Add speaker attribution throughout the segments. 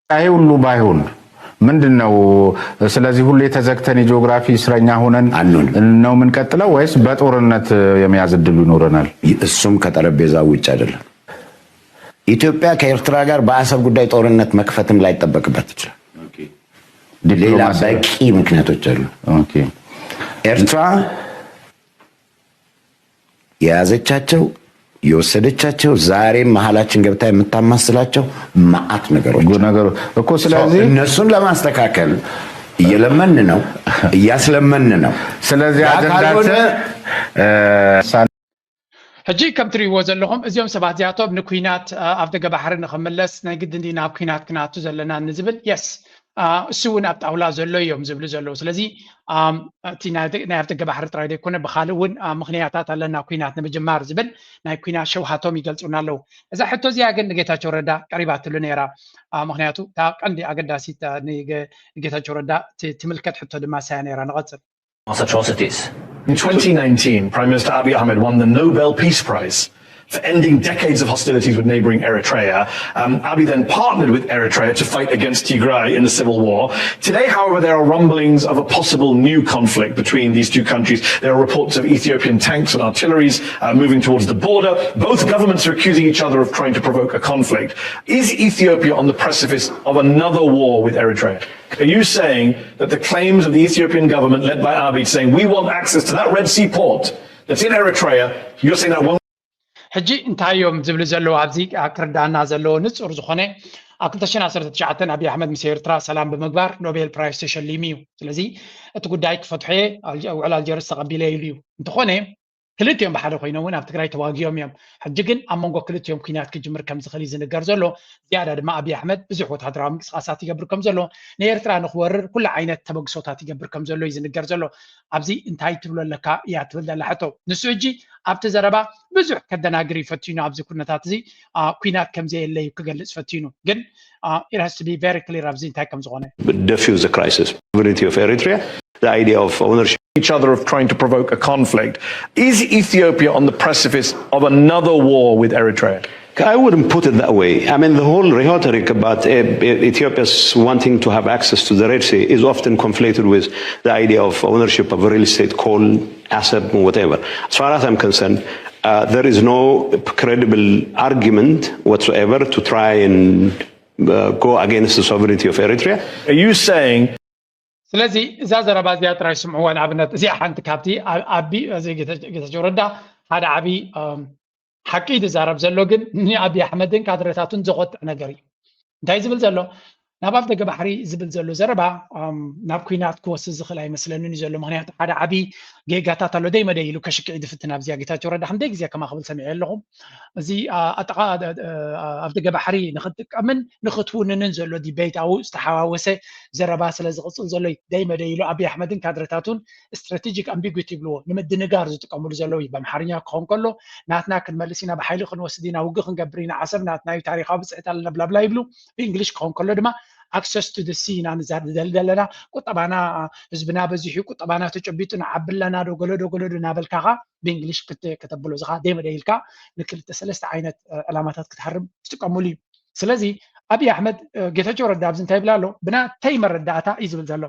Speaker 1: አይ ሁሉ ባይሆን ምንድነው ስለዚህ ሁሉ የተዘግተን የጂኦግራፊ እስረኛ ሆነን ነው ምን ቀጥለው ወይስ በጦርነት የሚያዝ ድሉ ይኖረናል?
Speaker 2: እሱም ከጠረጴዛ ውጭ አይደለም። ኢትዮጵያ ከኤርትራ ጋር በአሰብ ጉዳይ ጦርነት መክፈትም ላይ ተጠበቅበት ይችላል። ሌላ በቂ ምክንያቶች አሉ። ኤርትራ የያዘቻቸው የወሰደቻቸው ዛሬ መሐላችን ገብታ የምታማስላቸው ማአት ነገሮች እኮ ስለዚህ እነሱን ለማስተካከል እየለመን ነው እያስለመን ነው። ስለዚህ አጀንዳተ
Speaker 3: ሕጂ ከም ትሪእዎ ዘለኹም እዚኦም ሰባት እዚኣቶም ንኩናት ኣብ ደገ ባሕሪ ንኽምለስ ናይ ግድን ናብ ኩናት ክናቱ ዘለና ንዝብል የስ እሱ እውን ኣብ ጣውላ ዘሎ እዮም ዝብሉ ዘለዉ። ስለዚ እቲ ናይ ኣብ ደገ ባሕሪ ጥራይ ዘይኮነ ብካልእ እውን ምክንያታት ኣለና ኩናት ንምጅማር ዝብል ናይ ኩናት ሸውሃቶም ይገልፁና ኣለዉ። እዛ ሕቶ እዚኣ ግን ንጌታቸው ረዳ ቀሪባትሉ ነይራ። ምክንያቱ እታ ቀንዲ ኣገዳሲት ንጌታቸው ረዳ ትምልከት ሕቶ ድማ ሳያ ነይራ። ንቐፅል።
Speaker 4: Atrocities. In 2019, Prime Minister Abiy Ahmed won the Nobel Peace Prize for ending decades of hostilities with neighboring Eritrea. Abiy then partnered with Eritrea to fight against Tigray in the civil war. Today, however, there are rumblings of a possible new conflict between these two countries. There are reports of Ethiopian tanks and artilleries moving towards the border. Both governments are accusing each other of trying to provoke a conflict. Is Ethiopia on the precipice of another war with Eritrea? Are you saying that the claims of the Ethiopian government led by Abiy saying we want access to that Red Sea port that's in Eritrea, you're saying that won't
Speaker 3: ሕጂ እንታዮም ዝብል ዘለዎ ኣብዚ ክርዳና ዘለዎ ንጹር ዝኾነ ኣብ 2019 አብይ አሕመድ ምስ ኤርትራ ሰላም ብምግባር ኖቤል ፕራይስ ተሸሊሙ እዩ። ስለዚ እቲ ጉዳይ ክፈትሐ ውዕል አልጀርስ ተቐቢለ ኢሉ እዩ እንተኾነ ክልቲኦም ብሓደ ኮይኖም እውን ኣብ ትግራይ ተዋጊኦም እዮም። ሕጂ ግን ኣብ መንጎ ክልቲኦም ኩናት ክጅምር ከም ዝኽእል ዝንገር ዘሎ ዝያዳ ድማ አብይ አሕመድ ብዙሕ ወታደራዊ ምንቅስቃሳት ይገብር ከም ዘሎ ንኤርትራ ንኽወርር ኩሉ ዓይነት ተበግሶታት ይገብር ከም ዘሎ እዩ ዝንገር ዘሎ። ኣብዚ እንታይ ትብሎ ኣለካ እያ ትብል ዘላ ሕቶ ንሱ ሕጂ ኣብቲ ዘረባ ብዙሕ ከደናግር ይፈትኑ ኣብዚ ኩነታት እዚ ኩናት ከም ዘየለ እዩ ክገልጽ ፈትኑ ግን it has to be very clear ኣብዚ እንታይ ከም ዝኾነ
Speaker 5: diffuse the crisis sovereignty of Eritrea, the idea of ownership
Speaker 4: each other of trying to provoke a conflict. Is Ethiopia on the precipice of another war with Eritrea?
Speaker 5: I wouldn't put it that way. I mean, the whole rhetoric about Ethiopia's wanting to have access to the Red Sea is often conflated with the idea of ownership of real estate, coal, asset, whatever. As far as I'm concerned, there is no credible argument whatsoever to try and go against the sovereignty of Eritrea.
Speaker 4: Are you saying
Speaker 3: ስለዚ እዛ ዘረባ እዚኣ ጥራይ ስምዕዋ ንኣብነት እዚኣ ሓንቲ ካብቲ ኣቢ ጌታቸው ረዳ ሓደ ዓብዪ ሓቂ ዝዛረብ ዘሎ ግን ንአብይ አሕመድን ካድሬታቱን ዘቆጥዕ ነገር እዩ። እንታይ ዝብል ዘሎ ናብ ኣብ ደገ ባሕሪ ዝብል ዘሎ ዘረባ ናብ ኩናት ክወስድ ዝኽእል ኣይመስለንን እዩ ዘሎ። ምክንያቱ ሓደ ዓብዪ ጌጋታት ኣሎ ደይመደ ኢሉ ከሽክዕ ድፍትን ኣብዚኣ ጌታቸው ረዳ ክንደይ ግዜ ከማ ክብል ሰሚዐ ኣለኹ። እዚ ኣጠቃ ኣብ ደገ ባሕሪ ንክጥቀምን ንክትውንንን ዘሎ ዲቤት ኣብኡ ዝተሓዋወሰ ዘረባ ስለ ዝቕፅል ዘሎ ደይመደ ኢሉ አብይ አሕመድን ካድሬታቱን ስትራቴጂክ ኣምቢጉቲ ይብልዎ ንምድንጋር ዝጥቀምሉ ዘለው እዩ። በአምሓርኛ ክኸውን ከሎ ናትና ክንመልስ ኢና ብሓይሊ ክንወስድ ኢና ውግእ ክንገብር ኢና ዓሰብ ናትና እዩ ታሪካዊ ብፅዕት ኣለና ብላብላ ይብሉ። ብእንግሊሽ ክኸውን ከሎ ድማ access to the sea ኢና ንዘለና ቁጠባና ህዝብና በዚሑ ቁጠባና ተጨቢጡ ንዓብለና ደገሎ ናበልካኻ ብእንግሊሽ ከተብሎ ዝኻ ደይመደ ኢልካ ንክልተ ሰለስተ ዓይነት ዕላማታት ክትሓርም ትጥቀምሉ እዩ። ስለዚ አብይ አሕመድ ጌታቸው ረዳ ኣብዚ እንታይ ይብላ ኣሎ ብናተይ መረዳእታ እዩ ዝብል ዘሎ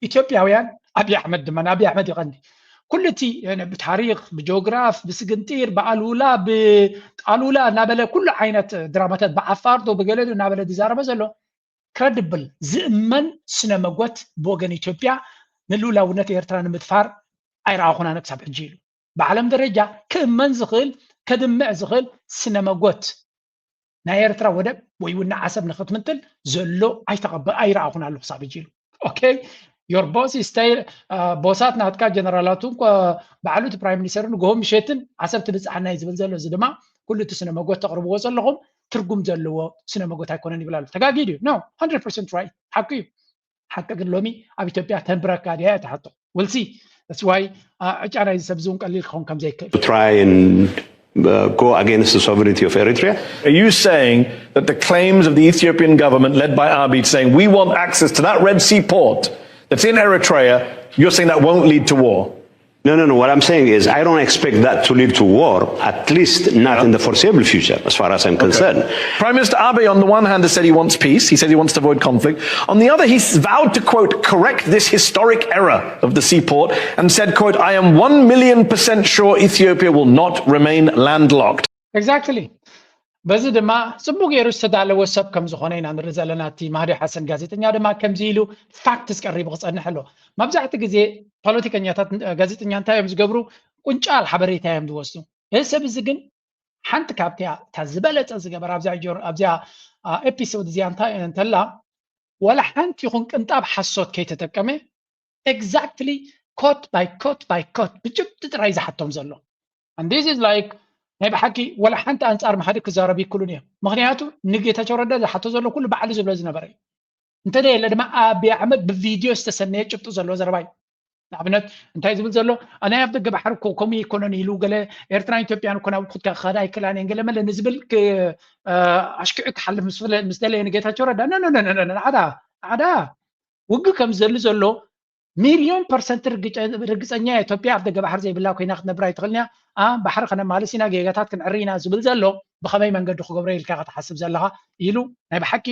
Speaker 3: ኢትዮጵያውያን አብይ አሕመድ ድማ ንአብይ አሕመድ ይቐንዲ ኩሉ እቲ ብታሪክ ብጂኦግራፍ ብስግንጢር ብኣሉላ ብጣሉላ እናበለ ኩሉ ዓይነት ድራማታት ብዓፋር ዶ ብገለዱ እናበለ ዝዛረበ ዘሎ ክሬዲብል ዝእመን ስነ መጎት ብወገን ኢትዮጵያ ንልኡላውነት ኤርትራ ንምድፋር ኣይረኣኹናን ክሳብ ሕጂ ኢሉ ብዓለም ደረጃ ክእመን ዝኽእል ከድምዕ ዝኽእል ስነ መጎት ናይ ኤርትራ ወደብ ወይ እውን ዓሰብ ንኽትምንጥል ዘሎ ኣይረኣኹና ኣለሁ ክሳብ ሕጂ ኢሉ ኦኬ your boss is stay ቦሳት ናትካ ጀነራላቱን ባዕሉት ፕራይም ሚኒስተርን ጎሆም ምሸትን ዓሰብ ትብፅሓና እዩ ዝብል ዘሎ እዚ ድማ ኩሉ እቲ ስነ መጎት ተቕርብዎ ዘለኹም ትርጉም ዘለዎ ስነ መጎት ኣይኮነን ይብላሉ። ተጋጊድ እዩ ኖ 100% right ሓቂ እዩ። ሓቂ ግን ሎሚ ኣብ ኢትዮጵያ ተንብረካ ድያ ተሓቶ ወልሲ that's why ዕጫ ናይ ሰብ ዝውን ቀሊል ክኸውን ከም ዘይክእል
Speaker 5: to try and go against the sovereignty of Eritrea.
Speaker 4: Are you saying that the claims of the Ethiopian government led by Abiy saying we want access to that Red Sea port that's in Eritrea, you're saying that won't lead to war?
Speaker 5: No. What I'm saying is I don't expect that to lead to war, at least not in the foreseeable future, as far as I'm concerned.
Speaker 4: Prime Minister Abe, on the one hand, has said he wants peace. He said he wants to avoid conflict. On the other, he's vowed to, quote, correct this historic error of the seaport and said, quote, I am 1,000,000% sure Ethiopia will not remain landlocked.
Speaker 3: Exactly. በዚ ድማ ጽቡቅ ገይሩ ዝተዳለወ ሰብ ከም ዝኾነ ኢና ንርኢ ዘለና እቲ ማህዲ ሓሰን ጋዜጠኛ ድማ ከምዚ ኢሉ ፋክትስ ቀሪቡ ክጸንሕ ኣሎ መብዛሕትኡ ግዜ ፖለቲከኛታት ጋዜጠኛ እንታይ እዮም ዝገብሩ ቁንጫል ሓበሬታ እዮም ዝወስዱ እዚ ሰብ እዚ ግን ሓንቲ ካብቲያ ዝበለፀ ዝገበራ ኣብዚያ ኤፒሶድ እዚኣ እንታይ እንተላ ወላ ሓንቲ ይኹን ቅንጣብ ሓሶት ከይተጠቀመ ኤግዛክትሊ ኮት ባይ ኮት ብጭብጢ ጥራይ ዝሓቶም ዘሎ and this is like ናይ በሓቂ ወላ ሓንቲ አንጻር ማሕዲ ክዛረብ ይክሉን እዮም ምክንያቱ ንጌታቸው ረዳ ዝሓቶ ዘሎ ኩሉ ባዕሉ ዝብሎ ዝነበረ እንተደለ ድማ አብይ አሕመድ ብቪዲዮ ዝተሰነየ ጭብጡ ዘሎ ዘረባይ ንኣብነት እንታይ ዝብል ዘሎ ኣነ ኣብ ደገ ባሕሪ ከምኡ ኢኮኖሚ ኢሉ ገለ ኤርትራ ኢትዮጵያን ኮና ኩትካ ከዳ ይክላን ገለ መለ ንዝብል ኣሽክዑ ክሓልፍ ምስ ደለ ንጌታቸው ረዳ ዓዳ ውግ ከም ዘሎ ሚሊዮን ፐርሰንት ርግፀኛ ኢትዮጵያ ኣብ ደገ ባሕሪ ዘይብላ ኮይና ክትነብራ ይትኽእልኛ ባሕሪ ከነማልሲና ጌጋታት ክንዕሪና ዝብል ዘሎ ብኸመይ መንገዲ ክገብሮ ኢልካ ክትሓስብ ዘለኻ ኢሉ ናይ ብሓቂ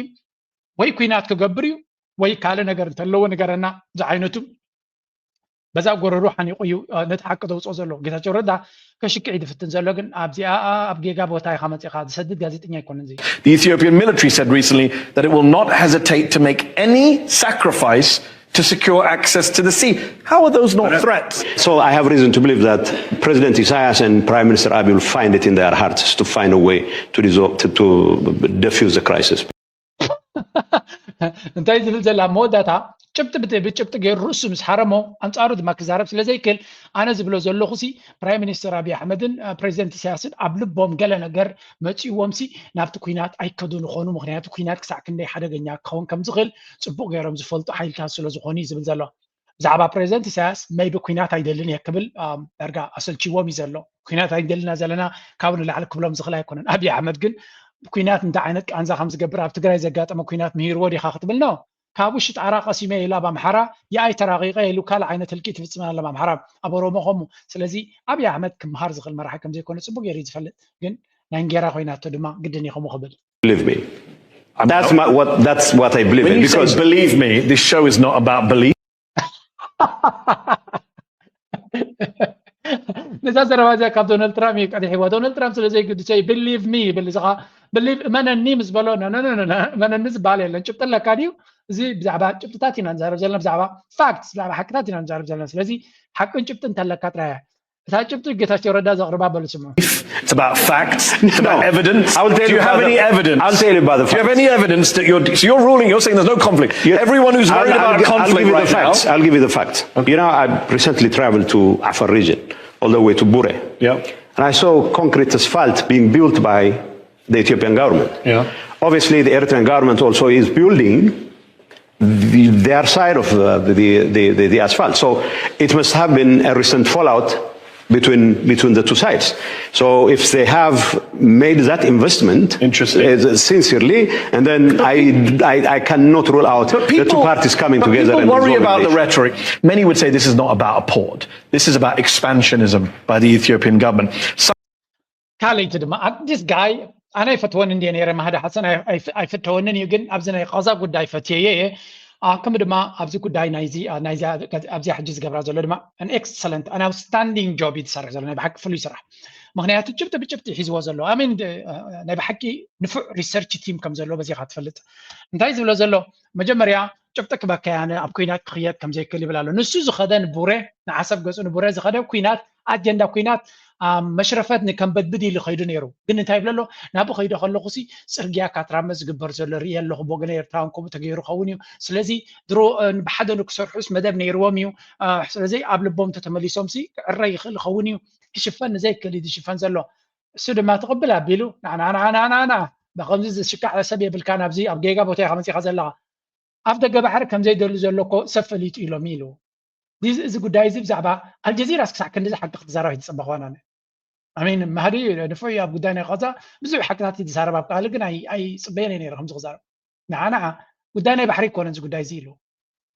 Speaker 3: ወይ ኩናት ክገብር እዩ ወይ ካልእ ነገር እንተለዎ ነገረና ዝዓይነቱ በዛ ጎረሩ ሓኒቑ እዩ ነቲ ሓቂ ተውፅኦ ዘሎ ጌታቸው ረዳ ከሽክዕ ይድፍትን ዘሎ ግን ኣብዚኣ ኣብ ጌጋ ቦታ ኢኻ መፂኻ ዝሰድድ ጋዜጠኛ ኣይኮነን እዚ
Speaker 4: The Ethiopian military said recently that it will not hesitate to make any sacrifice to secure access to the sea. How are those not threats?
Speaker 5: So I have reason to believe that President Isaias and Prime Minister Abiy will find it in their hearts to find a way to resolve, to defuse the crisis.
Speaker 3: እንታይ ዝብል ዘላ መወዳታ ጭብጥ ብጭብጥ ገይሩ ርእሱ ምስ ሓረሞ አንጻሩ ድማ ክዛረብ ስለዘይክል ኣነ ዝብሎ ዘለኹ ሲ ፕራይም ሚኒስተር አብይ አሕመድን ፕሬዚደንት ኢሳያስን ኣብ ልቦም ገለ ነገር መፂዎም ሲ ናብቲ ኩናት ኣይከዱን ይኾኑ ምክንያቱ ኩናት ክሳዕ ክንደይ ሓደገኛ ክኸውን ከም ዝኽእል ጽቡቕ ገይሮም ዝፈልጡ ሓይልታት ስለ ዝኾኑ ዝብል ዘሎ ብዛዕባ ፕሬዚደንት ኢሳያስ መይቢ ኩናት ኣይደልን የክብል ዳርጋ ኣሰልቺዎም እዩ ዘሎ ኩናት ኣይደልና ዘለና ካብ ንላዕሊ ክብሎም ዝኽእል ኣይኮነን አብይ አሕመድ ግን ኩናት እንታይ ዓይነት ቃንዛ ከም ዝገብር ኣብ ትግራይ ዘጋጠመ ኩናት ምሂርዎ ዲኻ ክትብል ነው ካብ ውሽጥ ጣራ ቀሲመ ኢላ በአምሓራ የአይ ተራቂቀ ኢሉ ካል ዓይነት ህልቂት ይፍጽም አለ በአምሓራ ኣብ ኦሮሞ ኸሙ ስለዚ አብይ አሕመድ ክምሃር ዝኽእል መራሒ ከም ዘይኮነ ጽቡቕ ጌሩ ዝፈልጥ ግን ናይ እንጌራ ኮይናቶ ድማ ግድን ይኸሙ ክብል
Speaker 5: Believe me. That's what I believe
Speaker 4: When
Speaker 5: in.
Speaker 4: you say believe me, this show is not about belief.
Speaker 3: نزار زربازيا كاب دونالد ترامب يقعد يحوا دونالد ترامب ስለዚ ግድ say believe me بالزغ believe መንኒ ምስ በሎ መንኒ ዝባል የለን ጭብጥለካ ድዩ እዚ ብዛዕባ ጭብጥታት ኢና ንዛረብ ዘለና ብዛዕባ ፋክትስ ብዛዕባ ሓቅታት ኢና ንዛረብ ዘለና ስለዚ ሓቅን ጭብጥን ተለካ ጥራያ እታ ጭብጥ ጌታቸው ረዳ ዘቅርባ በልስሙ
Speaker 4: It's about facts. It's about evidence.
Speaker 5: I will tell
Speaker 4: Do you have any evidence?
Speaker 5: I'll tell you about the facts.
Speaker 4: Do you have any evidence that you're ruling? You're saying there's no conflict. Everyone who's worried about a conflict right now.
Speaker 5: I'll give you the facts. Okay. You know, I recently traveled to Afar region, all the way to Bure.
Speaker 4: Yeah.
Speaker 5: And I saw concrete asphalt being built by the Ethiopian government.
Speaker 4: Yeah.
Speaker 5: Obviously, the Eritrean government also is building their side of the asphalt. So it must have been a recent fallout between the two sides. So if they have made that investment sincerely, and then I cannot rule out the two parties coming together.
Speaker 4: People worry about the rhetoric. Many would say this is not about a port. This is about expansionism by the Ethiopian government.
Speaker 3: This guy, أنا يفتون إندي أنا ما هذا حسن يفتون إني يمكن أبزنا قصاب قد يفتيه كم دما أبزي قد نايزي أبزي حجز قبل زلوا دما an excellent an outstanding job يتصرف زلوا نبحك فلو يسرح مغنيات جبت حزوا زلوا I mean نبحكي نفع research team كم زلوا بزي خات فلت نتايز ولا زلوا مجمريا جبتك بكى أنا أبكينات خيات كم زي كلي بلالو نسوز خدان بوره نعصب جزء بوره زخدان كوينات أجندة كوينات مشرفات نكم بدي اللي خيدو نيرو قلنا تايب له نابو خيدو خلو خسي سرجع كاترامز جبر زل ريال له بوجنا يرتاون كم تغيرو خونيو سلازي درو بحدا نكسر حس مدام نيرو ميو سلازي قبل بوم تتملي سومسي الري خونيو كشفان زي كلي دي شفان زلو سود ما تقبلها بيلو انا بخمز الشكع على سبيل بالكان ابزي ابجيجا بوتي خمسي خزلها افضل جبحر كم زي دل زلوكو سفليت إلو ميلو دي إذا قد دايز بزعبا الجزيرة سكسع كنزة حق تزارة يتصبحون أنا أمين مهدي نفوي أبو داني غزة بزوج حكنات يتزارة بقى لكن أي صبيان يعني رقم غزارة نعم قداني بحري كونن قد دايزيلو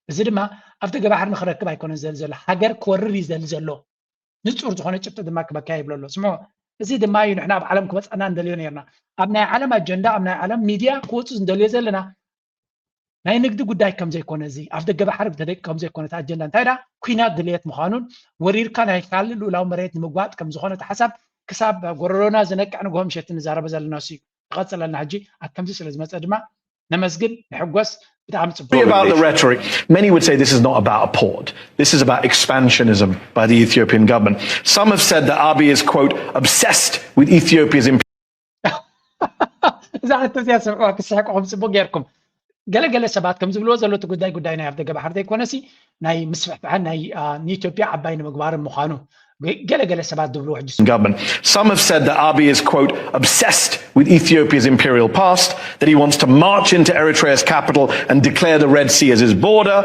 Speaker 3: زي ما أفتق بحر مخرج كبا يكون زلزال حجر كورري زلزالو ንጹር ዝኾነ ጭብጢ ድማ ክበካይብሎ ኣሎ ስምዖ እዚ ድማ እዩ ንሕና ኣብ ዓለም ክበፅና እንደልዮ ነርና ኣብ ናይ ዓለም ኣጀንዳ ኣብ ናይ ዓለም ሚድያ ክወፁ እንደልዮ ዘለና ናይ ንግዲ ጉዳይ ከም ዘይኮነ እዚ ኣብ ደገ ባሕሪ ብተደቂ ከም ዘይኮነ ኣጀንዳ እንታይ ዳ ኩናት ድልየት ምዃኑን ወሪርካ ናይ ካልእ ልኡላዊ መሬት ንምግባጥ ከም ዝኾነ ሓሳብ ክሳብ ጎረሮና ዝነቅዕ ንግሆ ምሸት ንዛረበ ዘለና እሱ ይቐፅለና ሕጂ ኣብ ከምዚ ስለ ዝመፀ ድማ ነመስግን ንሕጎስ ብጣዕሚ ጽቡቅ
Speaker 4: about the rhetoric, many would say this is not about a port. This is about expansionism by the Ethiopian government. Some have said that Abiy is, quote, obsessed with Ethiopia's
Speaker 3: إذا أنت سياسة كساكم صبوا غيركم ገለገለ ሰባት ከም ዝብልዎ ዘሎ እቲ ጉዳይ ናይ ኣብ ደገ ባሕሪ ዘይኮነሲ ናይ ምስፍሕፍሓን ናይ ንኢትዮጵያ ዓባይ ንምግባር ምዃኑ ገለገለ ሰባት ዝብልዎ ሕጂ
Speaker 4: government. Some have said that Abiy is, quote, obsessed with Ethiopia's imperial past, that he wants to march into Eritrea's capital and declare the Red Sea as his border.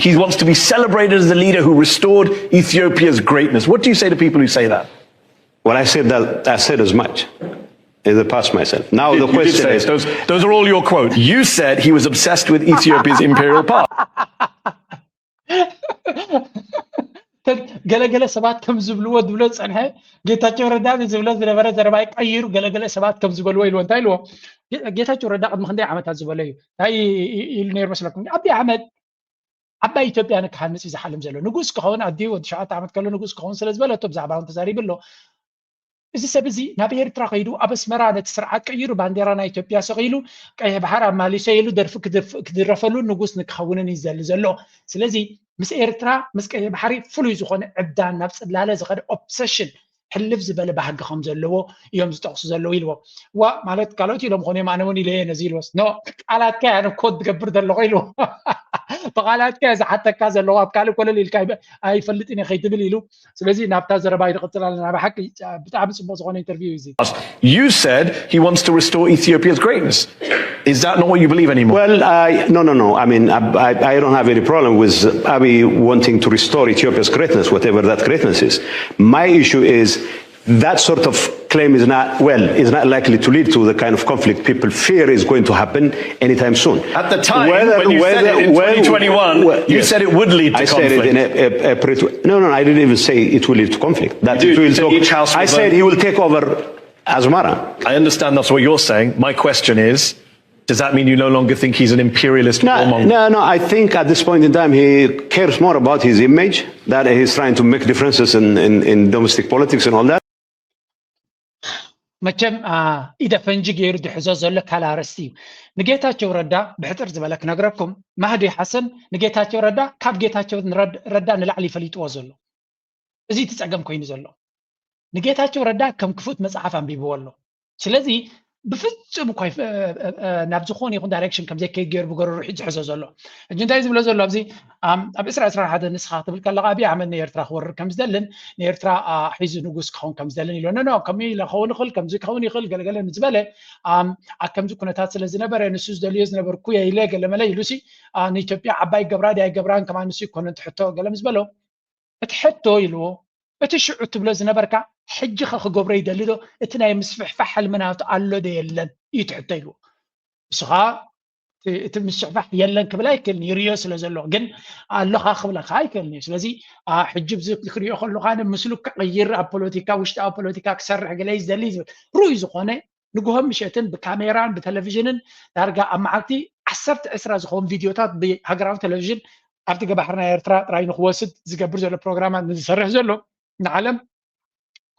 Speaker 4: He wants to be celebrated as the leader who restored Ethiopia's greatness. What do you say to people who say that?
Speaker 5: Well, I said as much. In the past myself. Now the question is...
Speaker 4: Those are all your quotes. You said he was obsessed with Ethiopia's imperial past.
Speaker 3: ገለገለ ሰባት ከም ዝብልዎ ድብሎ ፀንሐ ጌታቸው ረዳ ዝብሎ ዝነበረ ዘረባ ይቀይሩ ገለገለ ሰባት ከም ዝበልዎ ኢልዎ እንታይ ኢልዎ ጌታቸው ረዳ ቅድሚ ክንደይ ዓመታት ዝበለ እዩ እንታይ ኢሉ ነይሩ መስለኩም አብይ አሕመድ ዓባይ ኢትዮጵያ ንክሃንፅ እዩ ዝሓልም ዘሎ ንጉስ ክኸውን ኣድዩ ወዲ 7 ዓመት ከሎ ንጉስ ክኸውን ስለ ዝበለቶ ብዛዕባ እውን ተዛሪብሎ እዚ ሰብ እዚ ናብ ኤርትራ ከይዱ ኣብ ኣስመራ ነቲ ስርዓት ቀይሩ ባንዴራ ናይ ኢትዮጵያ ሰቂሉ ቀይሕ ባሕር ኣማሊሰ ኢሉ ደርፊ ክድረፈሉ ንጉስ ንክኸውንን ይዘሊ ዘሎ ስለዚ ምስ ኤርትራ ምስ ቀይሕ ባሕሪ ፍሉይ ዝኾነ ዕብዳን ናብ ፅላለ ዝኸደ ኦብሰሽን ሕልፍ ዝበለ ባህጊ ከም ዘለዎ እዮም ዝጠቕሱ ዘለዉ ኢልዎ ዋ ማለት ካልኦት ኢሎም ኮነ ማነ እውን ኢለየ ነዚ ኢልዎስ ኖ ቃላትካ ያነ ኮድ ትገብር ዘለኹ ኢልዎ ብቃላትካ ዝሓተካ ዘለኹ ኣብ ካልእ ኮለል ኢልካ ኣይፈልጥን እየ ከይትብል ኢሉ ስለዚ ናብታ ዘረባ ይድቕፅል ኣለና ብሓቂ ብጣዕሚ ፅቡቅ ዝኾነ ኢንተርቪው እዚ
Speaker 4: You said he wants to restore Ethiopia's greatness. Is that not what you believe anymore?
Speaker 5: Well, no. I mean, I don't have any problem with Abiy wanting to restore Ethiopia's greatness, whatever that greatness is. My issue is that sort of claim is not likely to lead to the kind of conflict people fear is going to happen anytime soon.
Speaker 4: At the time, when you said it in 2021, you said it would lead to conflict.
Speaker 5: No, I didn't even say it will lead to conflict. I said he will take over Asmara.
Speaker 4: I understand that's what you're saying. My question is, does that mean you no longer think he's an imperialist warmonger?
Speaker 5: No. I think at this point in time he cares more about his image, that he's trying to make differences in domestic politics and all that.
Speaker 3: መቸም ኢደ ፈንጂ ገይሩ ድሕዞ ዘሎ ካላረስቲ ንጌታቸው ረዳ ብሕጥር ዝበለ ክነግረኩም ማህዲ ሓሰን ንጌታቸው ረዳ ካብ ጌታቸው ረዳ ንላዕሊ ይፈልጥዎ ዘሎ እዚ ትፀገም ኮይኑ ዘሎ ንጌታቸው ረዳ ከም ክፉት መጽሓፍ አንቢብዎ ኣሎ ስለዚ ብፍጹም እኳ ናብ ዝኾነ ይኹን ዳይሬክሽን ከም ዘይከይድ ገይሩ ብገረሩ ሒዝ ዝሕዞ ዘሎ ሕጂ እንታይ ዝብሎ ዘሎ ኣብዚ ኣብ 21 ንስኻ ክትብል ከለኻ ኣብይ ኣሕመድ ንኤርትራ ክወርር ከም ዝደልን ንኤርትራ ሒዙ ንጉስ ክኸውን ከም ዝደልን ኢሎ ኖ ከምኡ ክኸውን ይኽእል ከምዚ ክኸውን ይኽእል ገለገለ ንዝበለ ኣብ ከምዚ ኩነታት ስለ ዝነበረ ንሱ ዝደልዮ ዝነበርኩ ኩየ ኢለ ገለመለ ኢሉሲ ንኢትዮጵያ ዓባይ ገብራ ዳይ ገብራን ከማ ንሱ ይኮነ ትሕቶ ገለም ዝበሎ እቲ ሕቶ ኢልዎ እቲ ሽዑ ትብሎ ዝነበርካ ሕጂ ክገብሮ ይደሊ ዶ እቲ ናይ ምስፍሕፋሕ ሕልምናቱ ኣሎ ዶ የለን እዩ ትሕቶ ኢልዎ ንስኻ እቲ ምስፍሕፋሕ የለን ክብል ኣይክእልኒ ይርዮ ስለ ዘሎ ግን ኣለኻ ክብለካ ኣይክእልኒ ስለዚ ሕጂ ብዚ ክሪኦ ከለካ ምስሉ ክቅይር ኣብ ፖለቲካ ውሽጣዊ ፖለቲካ ክሰርሕ ገለ ይዝደሊ ዝብል ሩይ ዝኾነ ንግሆም ምሸትን ብካሜራን ብቴሌቪዥንን ዳርጋ ኣብ መዓልቲ 10-20 ዝኾኑ ቪድዮታት ብሃገራዊ ቴሌቪዥን ኣብቲ ገባሕርና ኤርትራ ጥራይ ንክወስድ ዝገብር ዘሎ ፕሮግራማት ዝሰርሕ ዘሎ ንዓለም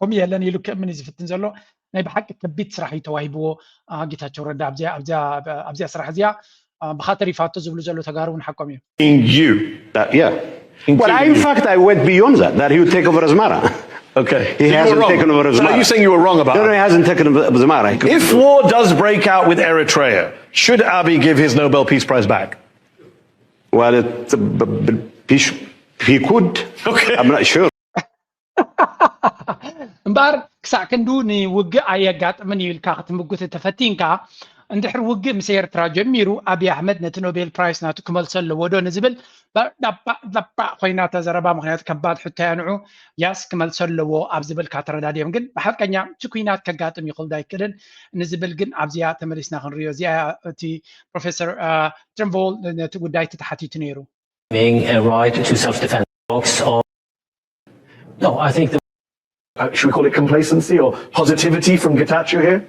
Speaker 3: ከምኡ የለን ኢሉ ከምን ዝፍትን ዘሎ ናይ ብሓቂ ከቢድ ስራሕ ተዋሂብዎ ጌታቸው ረዳ ኣብዚያ ስራሕ እዚያ ብኻተር ይፋቶ ዝብሉ ዘሎ ተጋሩ እውን ሓቆም እዩ
Speaker 5: Well, in fact, I went beyond that he would take over Asmara.
Speaker 4: Okay.
Speaker 5: He hasn't taken over Asmara.
Speaker 4: So are you saying you were wrong about
Speaker 5: it? No, he hasn't taken over Asmara.
Speaker 4: If war does break out with Eritrea, should Abiy give his Nobel Peace Prize back?
Speaker 5: Well, he could.
Speaker 4: Okay.
Speaker 5: I'm not sure.
Speaker 3: እምበር ክሳዕ ክንዱ ንውግእ ኣየጋጥምን ይብልካ ክትምጉት ተፈቲንካ እንድሕር ውግእ ምስ ኤርትራ ጀሚሩ ኣብይ ኣሕመድ ነቲ ኖቤል ፕራይስ ናቱ ክመልሶ ኣለዎ ዶ ንዝብል ዳባእ ኮይና ተዘረባ ምክንያቱ ከባድ ሕቶ ያንዑ ያስ ክመልሶ ኣለዎ ኣብ ዝብልካ ተረዳድዮም ግን ብሓቀኛ እቲ ኩናት ከጋጥም ይኽእል ዳይክልን ንዝብል ግን ኣብዚያ ተመሊስና ክንሪኦ እዚኣ እቲ ፕሮፌሰር ትርንቮል ነቲ ጉዳይ ተተሓቲቱ ነይሩ
Speaker 6: No, I think
Speaker 4: should we call it complacency or positivity from Getachew here?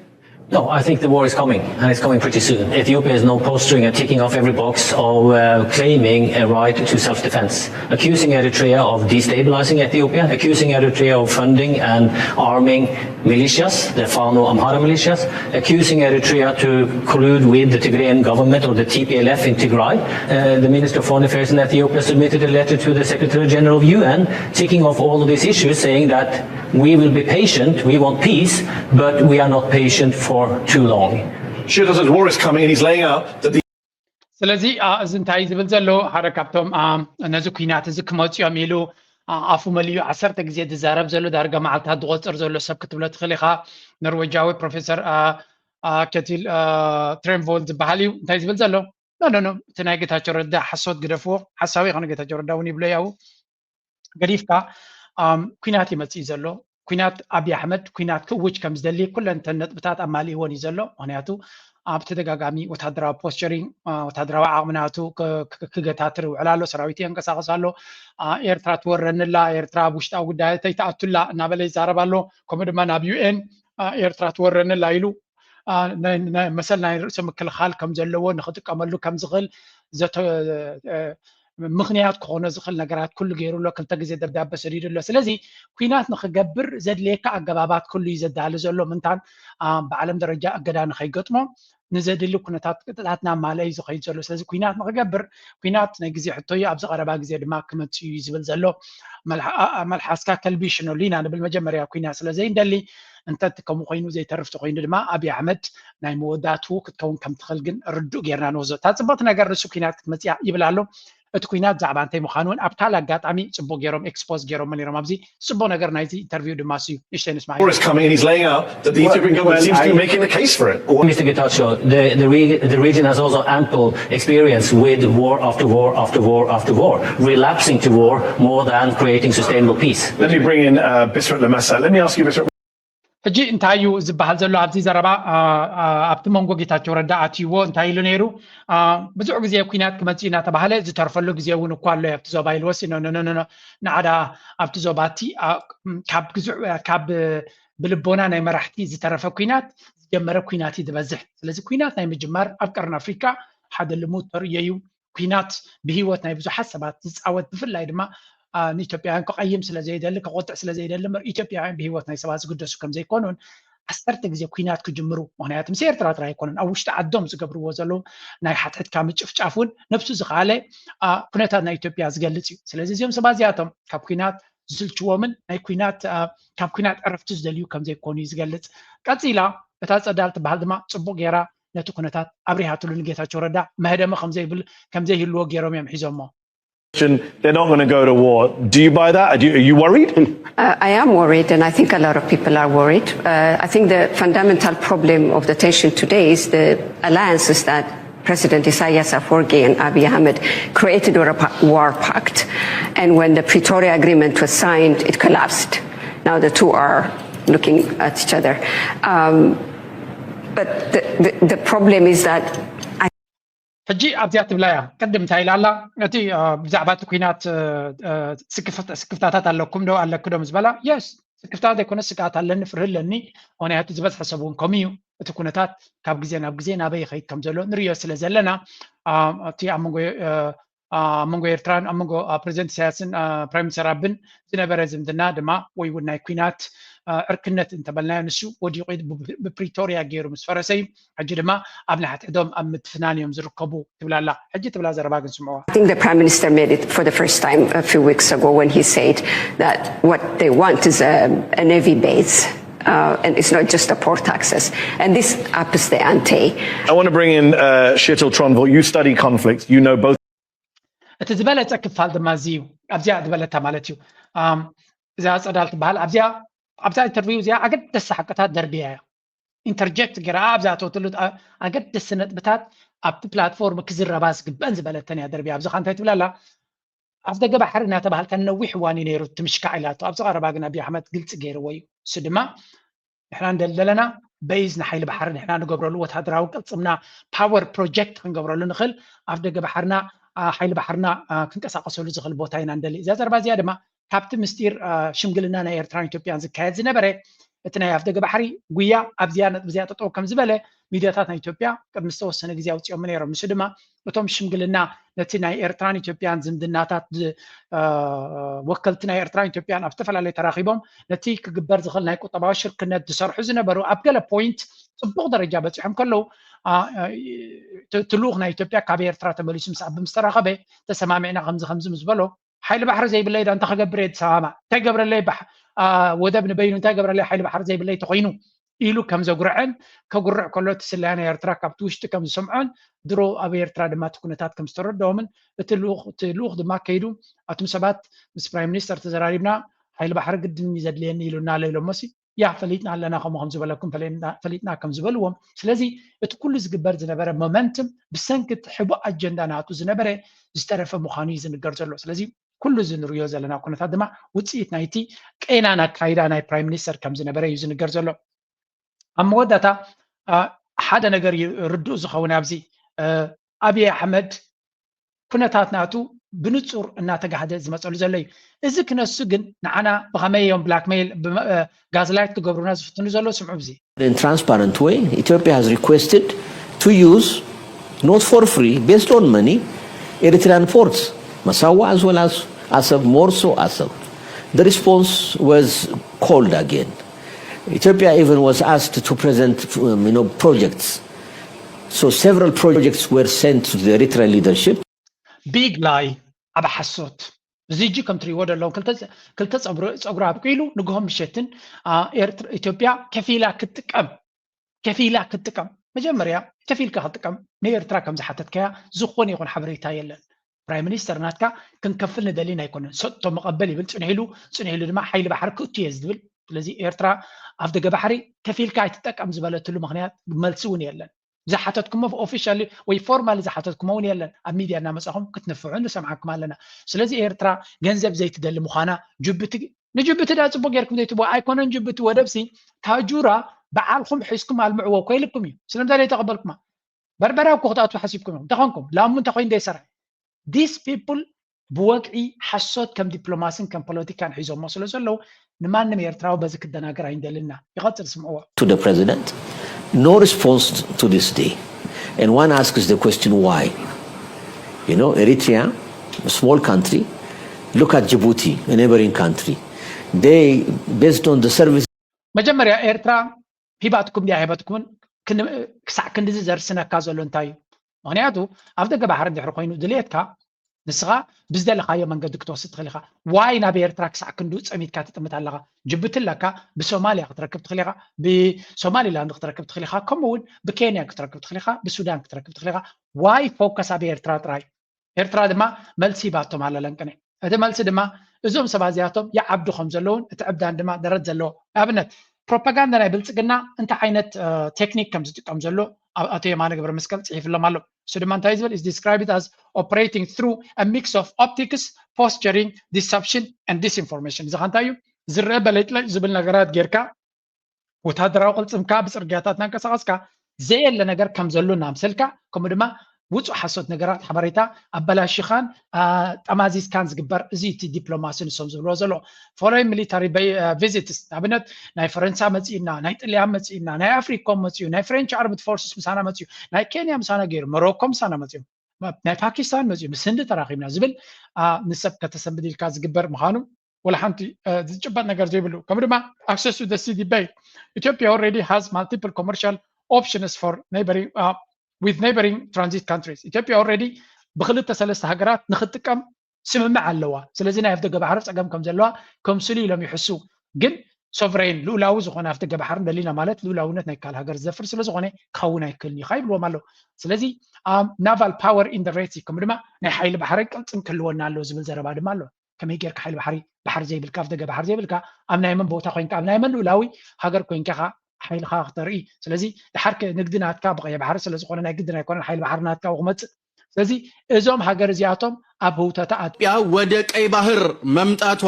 Speaker 6: No, I think the war is coming, and it's coming pretty soon. Ethiopia is now posturing and ticking off every box of claiming a right to self-defense, accusing Eritrea of destabilizing Ethiopia, accusing Eritrea of funding and arming militias, the Fano Amhara militias, accusing Eritrea to collude with the Tigrayan government or the TPLF in Tigray. The Minister of Foreign Affairs in Ethiopia submitted a letter to the Secretary General of UN, ticking off all of these issues, saying that we will be patient, we want peace, but we are not patient for too long.
Speaker 4: Shida says war is coming and he's laying out that the
Speaker 3: ስለዚ እዚ እንታይ ዝብል ዘሎ ሓደ ካብቶም ነዚ ኩናት እዚ ክመፅኦም ኢሉ ኣፉ መሊኡ 10 ግዜ ዝዛረብ ዘሎ ዳርጋ መዓልታት ዝቆፅር ዘሎ ሰብ ክትብሎ ትኽእል ኢኻ ኖርዌጃዊ ፕሮፌሰር ከቲል ትሬምቮል ዝበሃል እዩ እንታይ ዝብል ዘሎ ኖ እቲ ናይ ጌታቸው ረዳ ሓሶት ግደፍዎ ሓሳዊ ይኾነ ጌታቸው ረዳ እውን ይብሎ ያው ገዲፍካ ኩናት ይመፅእ ዘሎ ኩናት ኣብይ ኣሕመድ ኩናት ክውጅ ከም ዝደሊ ኩለን ነጥብታት ኣማሊእዎን እዩ ዘሎ ምክንያቱ ኣብ ተደጋጋሚ ወታደራዊ ፖስቸሪንግ ወታደራዊ ዓቕምናቱ ክገታትር ውዕል ኣሎ ሰራዊት የንቀሳቀስ ኣሎ ኤርትራ ትወረንላ ኤርትራ ውሽጣዊ ጉዳይ ተይተኣቱላ እናበለ ይዛረብ ኣሎ ከምኡ ድማ ናብ ዩኤን ኤርትራ ትወረንላ ኢሉ መሰል ናይ ርእሲ ምክልኻል ከም ዘለዎ ንክጥቀመሉ ከም ዝኽእል ምክንያት ክኾነ ዝኽእል ነገራት ኩሉ ገይሩሎ ክልተ ግዜ ደብዳቤ ሰዲዱሎ ስለዚ ኩናት ንክገብር ዘድልየካ ኣገባባት ኩሉ እዩ ዘዳሊ ዘሎ ምንታን ብዓለም ደረጃ እገዳ ንከይገጥሞ ንዘድሊ ኩነታት ቅጥታትና ማለይ ዝኸይድ ዘሎ ስለዚ ኩናት ንክገብር ኩናት ናይ ግዜ ሕቶ እዩ ኣብዚ ቀረባ ግዜ ድማ ክመፅእ እዩ ዝብል ዘሎ መልሓስካ ከልቢ ሽነሉ ኢና ንብል መጀመርያ ኩናት ስለዘይንደሊ እንተቲ ከምኡ ኮይኑ ዘይተርፍቲ ኮይኑ ድማ ኣብይ ኣሕመድ ናይ መወዳቱ ክትከውን ከም ትኽእል ግን ርዱእ ጌርና ንወዞ እታ ፅቡቕቲ ነገር ንሱ ኩናት ክትመፅያ ይብል ኣሎ እቲ ኩናት ዛዕባ እንታይ ምዃኑ እውን ኣብ ካልእ ኣጋጣሚ ፅቡቅ ገይሮም ኤክስፖዝ ገይሮም ነይሮም ኣብዚ ፅቡቅ ነገር ናይዚ ኢንተርቪው ድማ እዩ ንሽተይ ንስማ
Speaker 4: war is coming and he's laying out that the Ethiopian government seems to be making the case for it.
Speaker 6: Mr. Getachew, the region has also ample experience with war after war after war after war, relapsing to war more than creating sustainable peace.
Speaker 4: Let me bring in Bisrat Lamassa. Let me ask you, Bisrat.
Speaker 3: ሕጂ እንታይ እዩ ዝበሃል ዘሎ ኣብዚ ዘረባ ኣብቲ መንጎ ጌታቸው ረዳ ኣትይዎ እንታይ ኢሉ ነይሩ ብዙሕ ግዜ ኩናት ክመፅእ እናተባሃለ ዝተርፈሉ ግዜ እውን እኳ ኣሎ ኣብቲ ዞባ ኢልወሲ ንዓዳ ኣብቲ ዞባቲ ካብ ብልቦና ናይ መራሕቲ ዝተረፈ ኩናት ዝጀመረ ኩናት ዝበዝሕ ስለዚ ኩናት ናይ ምጅማር ኣብ ቀርኒ ኣፍሪካ ሓደ ልሙድ ተርእዮ እዩ ኩናት ብሂወት ናይ ብዙሓት ሰባት ዝፃወት ብፍላይ ድማ ንኢትዮጵያውያን ክቀይም ስለዘይደሊ ክቆጥዕ ስለዘይደሊ ኢትዮጵያውያን ብሂወት ናይ ሰባት ዝግደሱ ከም ዘይኮኑን 10 ግዜ ኩናት ክጅምሩ ምክንያቱ ምስ ኤርትራ ጥራይ ኣይኮነን ኣብ ውሽጢ ዓዶም ዝገብርዎ ዘለዉ ናይ ሓትሕትካ ምጭፍጫፍ እውን ነብሱ ዝኸኣለ ኩነታት ናይ ኢትዮጵያ ዝገልፅ እዩ ስለዚ እዚኦም ሰባት እዚኣቶም ካብ ኩናት ዝስልችዎምን ናይ ኩናት ካብ ኩናት ዕረፍቲ ዝደልዩ ከም ዘይኮኑ እዩ ዝገልፅ ቀፂላ እታ ፀዳል ትበሃል ድማ ፅቡቅ ጌራ ነቲ ኩነታት ኣብሪሃትሉ ንጌታቸው ረዳ መህደመ ከምዘይህልዎ ገይሮም እዮም ሒዞሞ
Speaker 4: They're not going to go to war. Do you buy that? Are you worried?
Speaker 7: I am worried, and I think a lot of people are worried. I think the fundamental problem of the tension today is the alliances that President Isaias Afwerki and Abiy Ahmed created a war pact. And when the Pretoria Agreement was signed, it collapsed. Now the two are looking at each other. But the problem is that
Speaker 3: ሕጂ ኣብዚኣ ትብላያ ቅድም እንታይ ኢላ ኣላ እቲ ብዛዕባ እቲ ኩናት ስክፍታታት ኣለኩም ዶ ኣለክዶም ዝበላ የስ ስክፍታት ዘይኮነ ስጋኣት ኣለኒ ፍርህለኒ ምክንያቱ ዝበዝሐ ሰብ እውን ከምኡ እዩ እቲ ኩነታት ካብ ግዜ ናብ ግዜ ናበይ ይኸይድ ከም ዘሎ ንሪኦ ስለ ዘለና እቲ ኣብ መንጎ ኤርትራን ኣብ መንጎ ፕሬዚደንት ኢሳያስን ፕራይም ሚኒስተር ኣብን ዝነበረ ዝምድና ድማ ወይ እውን ናይ ኩናት ዕርክነት እንተበልናዮ ንሱ ወዲቑ ብፕሪቶሪያ ገይሩ ምስ ፈረሰ እዩ ሕጂ ድማ ኣብ ናሕትዕዶም ኣብ ምትፍናን እዮም ዝርከቡ ትብላ ኣላ ሕጂ ትብላ ዘረባ ግን ስምዕዋ
Speaker 7: I think the Prime Minister made it for the first time a few weeks ago when he said that what they want is a navy base. And it's not just a port access. And this ups the ante.
Speaker 4: I want to bring in Sheetal Tronville. You study conflicts. You know both.
Speaker 3: እቲ ዝበለፀ ክፋል ድማ እዚ እዩ ኣብዚኣ ዝበለታ ማለት እዩ እዛ ፀዳል ትበሃል ኣብዛ ኢንተርቪው እዚኣ ኣገደስቲ ሓቀታት ደርቢያ እያ ኢንተርጀክት ገይራ ኣብዛ ተወትሉ ኣገደስቲ ነጥብታት ኣብቲ ፕላትፎርም ክዝረባ ዝግበአን ዝበለተን እያ ደርቢያ ኣብዚ እንታይ ትብላ ኣላ ኣፍ ደገ ባሕሪ እናተባሃልካ ነዊሕ እዋን እዩ ነይሩ ትምሽካዕ ኢላቶ ኣብዚ ቀረባ ግን ኣብይ ኣሕመድ ግልፂ ገይርዎ እዩ እሱ ድማ ንሕና እንደለና በይዝ ንሓይሊ ባሕሪ ንሕና ንገብረሉ ወታደራዊ ቅልፅምና ፓወር ፕሮጀክት ክንገብረሉ ንኽእል ኣፍ ደገ ባሕርና ሓይሊ ባሕርና ክንቀሳቀሰሉ ዝኽእል ቦታ ኢና እንደሊ እዛ ዘረባ እዚኣ ድማ ካብቲ ምስጢር ሽምግልና ናይ ኤርትራን ኢትዮጵያን ዝካየድ ዝነበረ እቲ ናይ ኣፍደገ ባሕሪ ጉያ ኣብዚያ ነጥብዚያ ጠጠው ከም ዝበለ ሚድያታት ናይ ኢትዮጵያ ቅድሚ ዝተወሰነ ግዜ ኣውፅኦም ነይሮም። ንሱ ድማ እቶም ሽምግልና ነቲ ናይ ኤርትራን ኢትዮጵያን ዝምድናታት ወከልቲ ናይ ኤርትራን ኢትዮጵያን ኣብ ዝተፈላለየ ተራኺቦም ነቲ ክግበር ዝኽእል ናይ ቁጠባዊ ሽርክነት ዝሰርሑ ዝነበሩ ኣብ ገለ ፖይንት ፅቡቅ ደረጃ በፂሖም ከለዉ ትልኡኽ ናይ ኢትዮጵያ ካብ ኤርትራ ተመሊሱ ምስ ተራኸበ ተሰማሚዕና ከምዚ ምስ በሎ ሓይሊ ባሕሪ ዘይብለይ ዳ እንታይ ከገብር እየ ተሰማማዕ እንታይ ገብረለይ ወደብ ንበይኑ እንታይ ገብረለይ ሓይሊ ባሕሪ ዘይብለይ ተኮይኑ ኢሉ ከም ዘጉርዕን ከጉርዕ ከሎ እቲ ስላያን ኤርትራ ካብቲ ውሽጢ ከም ዝሰምዖን ድሮ ኣብ ኤርትራ ድማ እቲ ኩነታት ከም ዝተረድኦምን እቲ ልኡኽ ድማ ከይዱ ኣቶም ሰባት ምስ ፕራይም ሚኒስተር ተዘራሪብና ሓይሊ ባሕሪ ግድን ዘድልየኒ ኢሉና ለኢሎሞሲ ያ ፈሊጥና ኣለና ከም ዝበለኩም ፈሊጥና ከም ዝበልዎም ስለዚ እቲ ኩሉ ዝግበር ዝነበረ ሞመንትም ብሰንኪ ሕቡእ ኣጀንዳ ናቱ ዝነበረ ዝተረፈ ምዃኑ እዩ ዝንገር ዘሎ ስለዚ ኩሉ ዝንሪዮ ዘለና ኩነታት ድማ ውፅኢት ናይቲ ቀናን ኣካይዳ ናይ ፕራይም ሚኒስተር ከም ዝነበረ እዩ ዝንገር ዘሎ ኣብ መወዳእታ ሓደ ነገር ርዱእ ዝኸውን ኣብዚ ኣብይ ኣሕመድ ኩነታት ናቱ ብንጹር እናተጋህደ ዝመፀሉ ዘሎ እዩ እዚ ክነሱ ግን ንዓና ብኸመይ እዮም ብላክሜል ጋዝላይት ክገብሩና ዝፍትኑ ዘሎ ስምዑ ብዚ
Speaker 8: In transparent way, Ethiopia has requested to use, not for free, based on money, Eritrean ports, Massawa as well as Assab, more so Assab. The response was cold again. Ethiopia even was asked to present, projects. So several projects were sent to the Eritrean leadership.
Speaker 3: Big lie, أبا حسوت. زيجي كم تري ودا لو كلت صبر أبقيلو نجهم مشتن إثيوبيا كفيلة كتكم مجمريا كفيل كهتكم نيرترا كم زحتت كيا زخوني يكون حبريتا يلن برايم مينستر ناتكا كن كفلنا دلينا يكون صوت مقبلي بنت سنهلو ما حيل بحر كوتيز دبل الذي إيرترا أفدق بحري كفيل كاي تتكم زبالة له مغنيات ملسون يلن زحتتكم اوفيشالي وي فورمال زحتتكم ون يلن اب ميديا نامصهم كتنفعون سمعكم لنا سلازي ايرترا ገንዘብ ዘይትደሊ ምዃና ንጅቡቲ ዳ ጽቡቅ ጌርኩም ዘይትቦ ኣይኮነን ጅቡቲ ወደብሲ ታጁራ በዓልኩም ሒስኩም አልምዕዎ ኮይልኩም እዩ ስለምንታይ ተቀበልኩም በርበራ እኮ ክታቱ ሓሲብኩም ተኾንኩም ላሙ እንተኮይ እንደይሰርሕ these people ብወቅዒ ሓሶት ከም ዲፕሎማሲን ከም ፖለቲካን ሒዞም መስሎ ዘለው ንማንም ኤርትራዊ በዚ ክደናገር አይንደልና ይቀጥል ስምዕዎ
Speaker 8: to the president no response to this day and one asks the question why Eritrea a small country look at Djibouti a neighboring country they based on the service
Speaker 3: መጀመሪያ ኤርትራ ሂባትኩም ዲያሂባትኩም ክሳዕ ክንዲዚ ዘርስነካ ዘሎ እንታይ ምክንያቱ ኣብ ደገ ባሕሪ እንድሕር ኮይኑ ድሌትካ ንስኻ ብዝደለኻዮ መንገዲ ክትወስድ ትኽእል ኢኻ ዋይ ናብ ኤርትራ ክሳዕ ክንዱ ፀሚትካ ትጥምት ኣለኻ ጅቡቲ ኣለካ ብሶማልያ ክትረክብ ትኽእል ኢኻ ብሶማሊላንድ ክትረክብ ትኽእል ኢኻ ከምኡውን ብኬንያ ክትረክብ ትኽእል ኢኻ ብሱዳን ክትረክብ ትኽእል ኢኻ ዋይ ፎከስ ኣብ ኤርትራ ጥራይ ኤርትራ ድማ መልሲ ባቶም ኣለለንቅነ እቲ መልሲ ድማ እዞም ሰባት እዚኣቶም ይዓብዱ ከም ዘለውን እቲ ዕብዳን ድማ ደረት ዘለዎ ኣብነት ፕሮፓጋንዳ ናይ ብልፅግና እንታይ ዓይነት ቴክኒክ ከም ዝጥቀም ዘሎ ኣቶ የማነ ገብረ መስቀል ጽሒፍሎም ኣሎ እሱ ድማ እንታይ ዝብል is described as operating through a mix of optics posturing deception and disinformation ዝኸንታይ እዩ ዝረአ በለጭለጭ ዝብል ነገራት ጌርካ ወታደራዊ ቅልፅምካ ብፅርግያታት ናንቀሳቀስካ ዘየለ ነገር ከም ዘሎ ናምሰልካ ከምኡ ድማ ውፁእ ሓሶት ነገራት ሓበሬታ ኣበላሽኻን ጠማዚዝካን ዝግበር እዚ እቲ ዲፕሎማሲ ንሶም ዝብልዎ ዘሎ ፎሬን ሚሊታሪ ቪዚትስ ንኣብነት ናይ ፈረንሳ መፂና ናይ ጣልያን መፂና ናይ ኣፍሪኮም መፂኡ ናይ ፍሬንች ኣርምድ ፎርስስ ምሳና መፂኡ ናይ ኬንያ ምሳና ገይሩ ሞሮኮ ምሳና መፂኡ ናይ ፓኪስታን መፂኡ ምስ ህንዲ ተራኺብና ዝብል ንሰብ ከተሰንብድ ኢልካ ዝግበር ምዃኑ ወላ ሓንቲ ዝጭበጥ ነገር ዘይብሉ ከምኡ ድማ access to the sea debate Ethiopia already has multiple commercial options for with neighboring transit countries Ethiopia already بخلت ثلاث هجرات نختكم سممع اللوا سلازينا يفتق بحر صقم كم زلوا كم سلي لم يحسوا جن سوفرين لولاو زخونه يفتق بحر دلينا مالت لولاونت نيكال هجر زفر سلازونه خونا يكلني خايب لو مالو سلازي naval power in the Red Sea كم دما ني حيل بحر قلصم كلونا له زبل زربا دما له كم يجير حيل بحر زي بالكاف دغ بحر زي بالكا امنا يمن بوتا خوينك امنا يمن لولاوي هجر كوينك حيل خاطري سلازي الحركه نقدناتك بقى بحر سلازونه ناي قدنا يكون حيل بحرناتك وغمت سلازي ازوم هاجر زياتهم ابوتا يا
Speaker 9: ወደ ቀይ ባህር መምጣቷ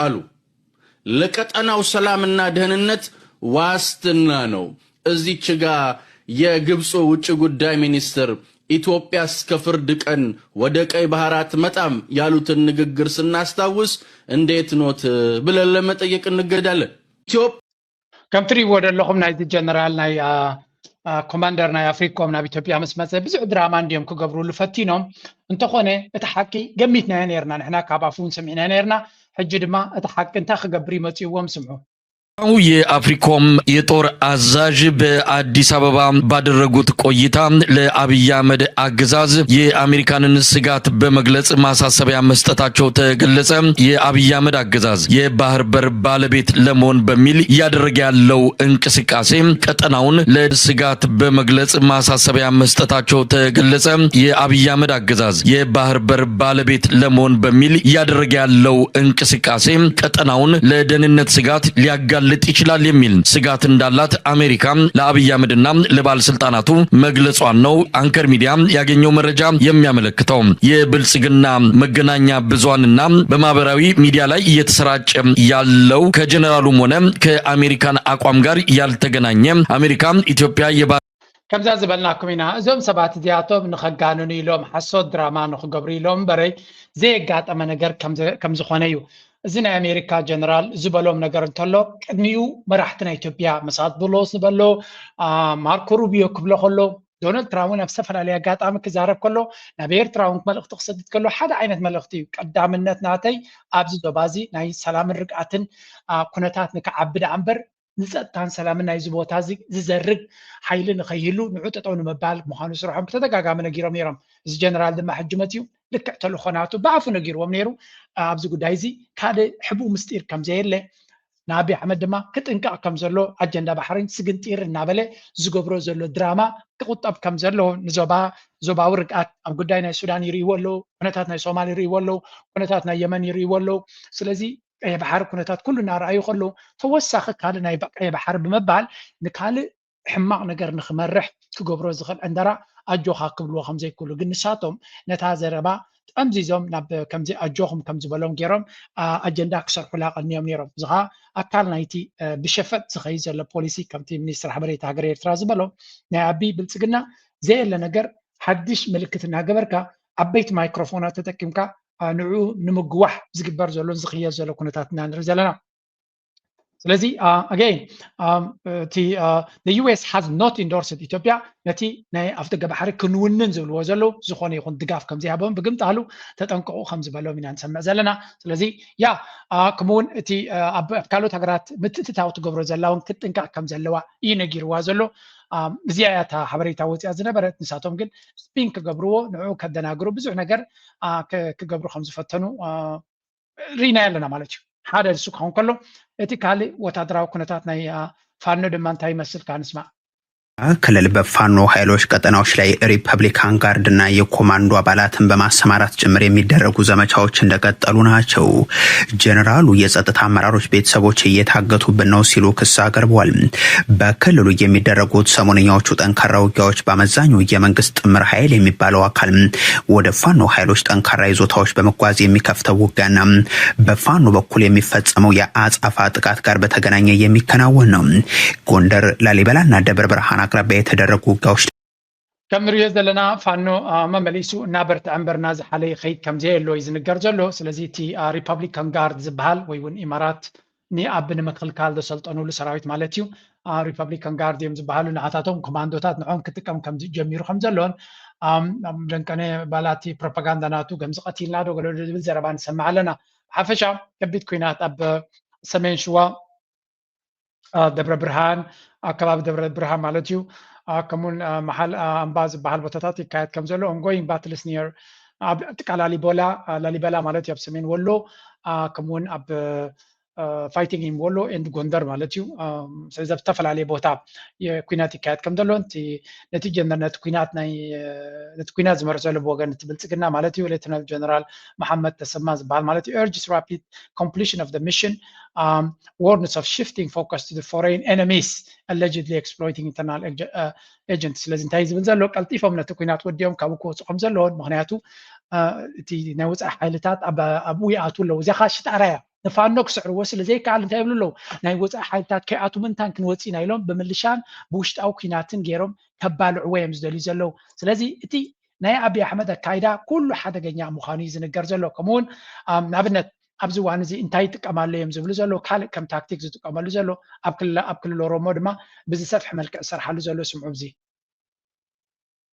Speaker 9: አሉ ለቀጠናው ሰላምና ደህንነት ዋስትና ነው እዚች ጋ የግብጽ ውጭ ጉዳይ ሚኒስትር ኢትዮጵያ እስከ ፍርድ ቀን ወደ ቀይ ባህር አትመጣም ያሉትን ንግግር ስናስታውስ እንዴት ኖት ብለን ለመጠየቅ እንገዳለን።
Speaker 3: ከም ትሪእዎ ዘለኹም ናይዚ ጀነራል ናይ ኮማንደር ናይ አፍሪኮም ናብ ኢትዮጵያ ምስ መፀ ብዙሕ ድራማ እንዲዮም ክገብሩሉ ፈቲኖም እንተኾነ እቲ ሓቂ ገሚትናዮ ነርና ንሕና ካብ አፉ ሰሚዕና ነርና ሕጂ ድማ እቲ ሓቂ እንታይ ክገብር ይመፅዎም ስምዑ
Speaker 10: የአፍሪኮም የጦር አዛዥ በአዲስ አበባ ባደረጉት ቆይታ ለአብይ አህመድ አገዛዝ የአሜሪካንን ስጋት በመግለጽ ማሳሰቢያ መስጠታቸው ተገለጸ። የአብይ አህመድ አገዛዝ የባህር በር ባለቤት ለመሆን በሚል እያደረገ ያለው እንቅስቃሴ ቀጠናውን ለስጋት በመግለጽ ማሳሰቢያ መስጠታቸው ተገለጸ። የአብይ አህመድ አገዛዝ የባህር በር ባለቤት ለመሆን በሚል እያደረገ ያለው እንቅስቃሴ ቀጠናውን ለደህንነት ስጋት ሊያጋ ሊያጋልጥ ይችላል የሚል ስጋት እንዳላት አሜሪካ ለአብይ አህመድና ለባለስልጣናቱ መግለጿን ነው አንከር ሚዲያ ያገኘው መረጃ የሚያመለክተው። የብልጽግና መገናኛ ብዙሃንና በማህበራዊ ሚዲያ ላይ እየተሰራጨ ያለው ከጀነራሉም ሆነ ከአሜሪካን አቋም ጋር ያልተገናኘ አሜሪካ ኢትዮጵያ
Speaker 3: ከምዛ ዝበልናኩም ኢና እዞም ሰባት እዚኣቶም ንኸጋንኑ ኢሎም ሓሶት ድራማ ንኽገብሩ ኢሎም በረይ ዘየጋጠመ ነገር ከም ዝኾነ እዩ። እዚ ናይ አሜሪካ ጀነራል ዝበሎም ነገር እንተሎ ቅድሚኡ መራሕቲ ናይ ኢትዮጵያ መሳት ብሎስ ንበሎ ማርኮ ሩቢዮ ክብሎ ከሎ ዶናልድ ትራምፕ ኣብ ዝተፈላለየ ኣጋጣሚ ክዛረብ ከሎ ናብ ኤርትራ እውን መልእኽቲ ክሰድድ ከሎ ሓደ ዓይነት መልእኽቲ እዩ። ቀዳምነት ናተይ ኣብዚ ዞባ እዚ ናይ ሰላምን ርግኣትን ኩነታት ንክዓብድ እምበር ንፀጥታን ሰላምን ናይዚ ቦታ እዚ ዝዘርግ ሓይሊ ንኸይህሉ ንዑ ጠጠው ንምባል ምዃኑ ስርሖም ብተደጋጋሚ ነጊሮም ነይሮም። እዚ ጀነራል ድማ ሕጂ መፅኡ ልክዕ ተልኾናቱ ብዓፉ ነጊርዎም ነይሩ። ኣብዚ ጉዳይ እዚ ካልእ ሕቡእ ምስጢር ከም ዘየለ ንኣብይ ኣሕመድ ድማ ክጥንቀቕ ከም ዘሎ ኣጀንዳ ባሕሪን ስግንጢር እናበለ ዝገብሮ ዘሎ ድራማ ክቁጠብ ከም ዘለዎ ዞባዊ ርግኣት ኣብ ጉዳይ ናይ ሱዳን ይርእይዎ ኣለዉ፣ ኩነታት ናይ ሶማሊ ይርእይዎ ኣለዉ፣ ኩነታት ናይ የመን ይርእይዎ ኣለዉ። ስለዚ ቀይ ባሕሪ ኩነታት ኩሉ እናረኣዩ ከለዉ ተወሳኺ ካልእ ናይ ቀይ ባሕሪ ብምባል ንካልእ ሕማቕ ነገር ንክመርሕ ክገብሮ ዝኽእል ዕንደራ ኣጆኻ ክብልዎ ከም ዘይክእሉ ግን ንሳቶም ነታ ዘረባ ጠምዚዞም ናብ ከምዚ ኣጆኹም ከም ዝበሎም ገይሮም ኣጀንዳ ክሰርሑላ ቀኒዮም ነይሮም። እዚ ከዓ ኣካል ናይቲ ብሸፈጥ ዝኸይድ ዘሎ ፖሊሲ ከምቲ ሚኒስትር ሓበሬታ ሃገር ኤርትራ ዝበሎ ናይ ዓቢ ብልፅግና ዘየለ ነገር ሓድሽ ምልክት እናገበርካ ዓበይቲ ማይክሮፎናት ተጠቂምካ ንዑ ንምግዋሕ ዝግበር ዘሎ ዝኽየል ዘሎ ኩነታት ኢና ንርኢ ዘለና። ስለዚ again the US has not endorsed ኢትዮጵያ ነቲ ናይ ኣፍደገ ባሕሪ ክንውንን ዝብልዎ ዘለዉ ዝኾነ ይኹን ድጋፍ ከም ዘይሃቦም ብግምጣሉ ተጠንቀቑ ከም ዝበሎም ኢና ንሰምዕ ዘለና። ስለዚ ከምኡውን እቲ ኣብ ካልኦት ሃገራት ምትእትታው ትገብሮ ዘላ እውን ክትጥንቀቕ ከም ዘለዋ እዩ ነጊርዋ ዘሎ። እዚኣ እያ እታ ሓበሬታ ወፂኣ ዝነበረት። ንሳቶም ግን ስፒን ክገብርዎ ንዑ ከደናግሩ ብዙሕ ነገር ክገብሩ ከም ዝፈተኑ ሪና ኣለና ማለት እዩ። ሓደ ንሱ ክኸውን ከሎ እቲ ካልእ ወታደራዊ ኩነታት ናይ ፋኖ ድማ እንታይ ይመስል ካንስማዕ።
Speaker 11: ክልል በፋኖ ኃይሎች ቀጠናዎች ላይ ሪፐብሊካን ጋርድ እና የኮማንዶ አባላትን በማሰማራት ጭምር የሚደረጉ ዘመቻዎች እንደቀጠሉ ናቸው። ጀነራሉ የጸጥታ አመራሮች ቤተሰቦች እየታገቱብን ነው ሲሉ ክስ አቅርበዋል። በክልሉ የሚደረጉት ሰሞነኛዎቹ ጠንካራ ውጊያዎች በአመዛኙ የመንግስት ጥምር ኃይል የሚባለው አካል ወደ ፋኖ ኃይሎች ጠንካራ ይዞታዎች በመጓዝ የሚከፍተው ውጊያና በፋኖ በኩል የሚፈጸመው የአጻፋ ጥቃት ጋር በተገናኘ የሚከናወን ነው። ጎንደር፣ ላሊበላና ደብረ ብርሃን አቅራቢያ የተደረጉ ውጊያዎች
Speaker 3: ከም ንሪኦ ዘለና ፋኖ መመሊሱ እናበርትዐ እምበርና ዝሓለ ይኸይድ ከም ዘየሎ እዩ ዝንገር ዘሎ። ስለዚ እቲ ሪፐብሊካን ጋርድ ዝበሃል ወይ እውን ኢማራት ንኣብ ንምክልካል ዘሰልጠኑሉ ሰራዊት ማለት እዩ ሪፐብሊካን ጋርድ እዮም ዝበሃሉ ንዓታቶም ኮማንዶታት ንዖም ክጥቀም ከም ጀሚሩ ከም ዘለዎን ደንቀነ ባላቲ ፕሮፓጋንዳ ናቱ ከምዚ ቀቲልና ዶ ገለ ዝብል ዘረባ ንሰምዕ ኣለና። ብሓፈሻ ከቢድ ኩናት ኣብ ሰሜን ሽዋ ደብረ ብርሃን ኣከባቢ ደብረ ብርሃን ማለት እዩ ከምኡን መሓል ኣምባ ዝበሃል ቦታታት ይካየድ ከም ዘሎ ኦንጎይንግ ባትልስ ኒር ኣብ ጥቃ ላሊበላ ማለት እዩ ኣብ ሰሜን ወሎ ከምኡውን ኣብ ፋይቲንግ ኢን ወሎ ኤንድ ጎንደር ማለት እዩ። ስለዚ ኣብ ዝተፈላለየ ቦታ ኩናት ይካየድ ከም ዘሎ ነቲ ነቲ ኩናት ዝመርሕ ዘሎ ብወገን እቲ ብልፅግና ማለት እዩ ሌተናንት ጀነራል መሓመድ ተሰማ ዝበሃል ማለት እዩ urges rapid completion of the mission warns of shifting focus to the foreign enemies allegedly exploiting internal agents. ስለዚ እንታይ ዝብል ዘሎ ቀልጢፎም ነቲ ኩናት ወዲኦም ካብኡ ክወፁ ከም ዘለዎን ምክንያቱ እቲ ናይ ወፃኢ ሓይልታት ኣብኡ ይኣትዉ ኣለዉ። እዚኣ ከዓ ሽጣራ እያ ንፋኖ ክስዕርዎ ስለዘይከኣል እንታይ ይብሉ ኣለዉ ናይ ወፃኢ ሓይልታት ከይኣትዉ ምንታን ክንወፅ ኢና ኢሎም ብምልሻን ብውሽጣዊ ኩናትን ገይሮም ከባልዕዎ እዮም ዝደልዩ ዘለዉ። ስለዚ እቲ ናይ አብይ አሕመድ አካይዳ ኩሉ ሓደገኛ ምዃኑ ዝንገር ዘሎ ከምኡውን ንኣብነት ኣብዚ እዋን እዚ እንታይ ይጥቀማሉ እዮም ዝብሉ ዘሎ ካልእ ከም ታክቲክ ዝጥቀመሉ ዘሎ ኣብ ክልል ኦሮሞ ድማ ብዝሰፍሕ መልክዕ ዝሰርሓሉ ዘሎ ስምዑ እዚ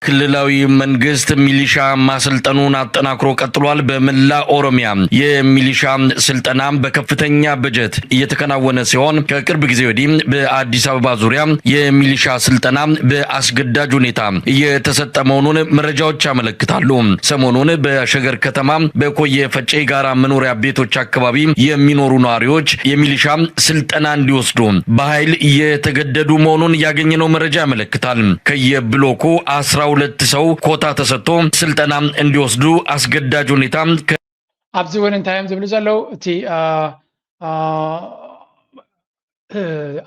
Speaker 10: ክልላዊ መንግስት ሚሊሻ ማሰልጠኑን አጠናክሮ ቀጥሏል። በመላ ኦሮሚያ የሚሊሻ ስልጠና በከፍተኛ በጀት እየተከናወነ ሲሆን ከቅርብ ጊዜ ወዲህ በአዲስ አበባ ዙሪያ የሚሊሻ ስልጠና በአስገዳጅ ሁኔታ እየተሰጠ መሆኑን መረጃዎች ያመለክታሉ። ሰሞኑን በሸገር ከተማ በኮየ ፈጬ ጋራ መኖሪያ ቤቶች አካባቢ የሚኖሩ ነዋሪዎች የሚሊሻ ስልጠና እንዲወስዱ በኃይል እየተገደዱ መሆኑን ያገኘነው መረጃ ያመለክታል። ከየብሎኩ 12 ሰው ኮታ ተሰጥቶ ስልጠና እንዲወስዱ አስገዳጅ ሁኔታ
Speaker 3: ኣብዚ እውን እንታይም ዝብሉ ዘለው እቲ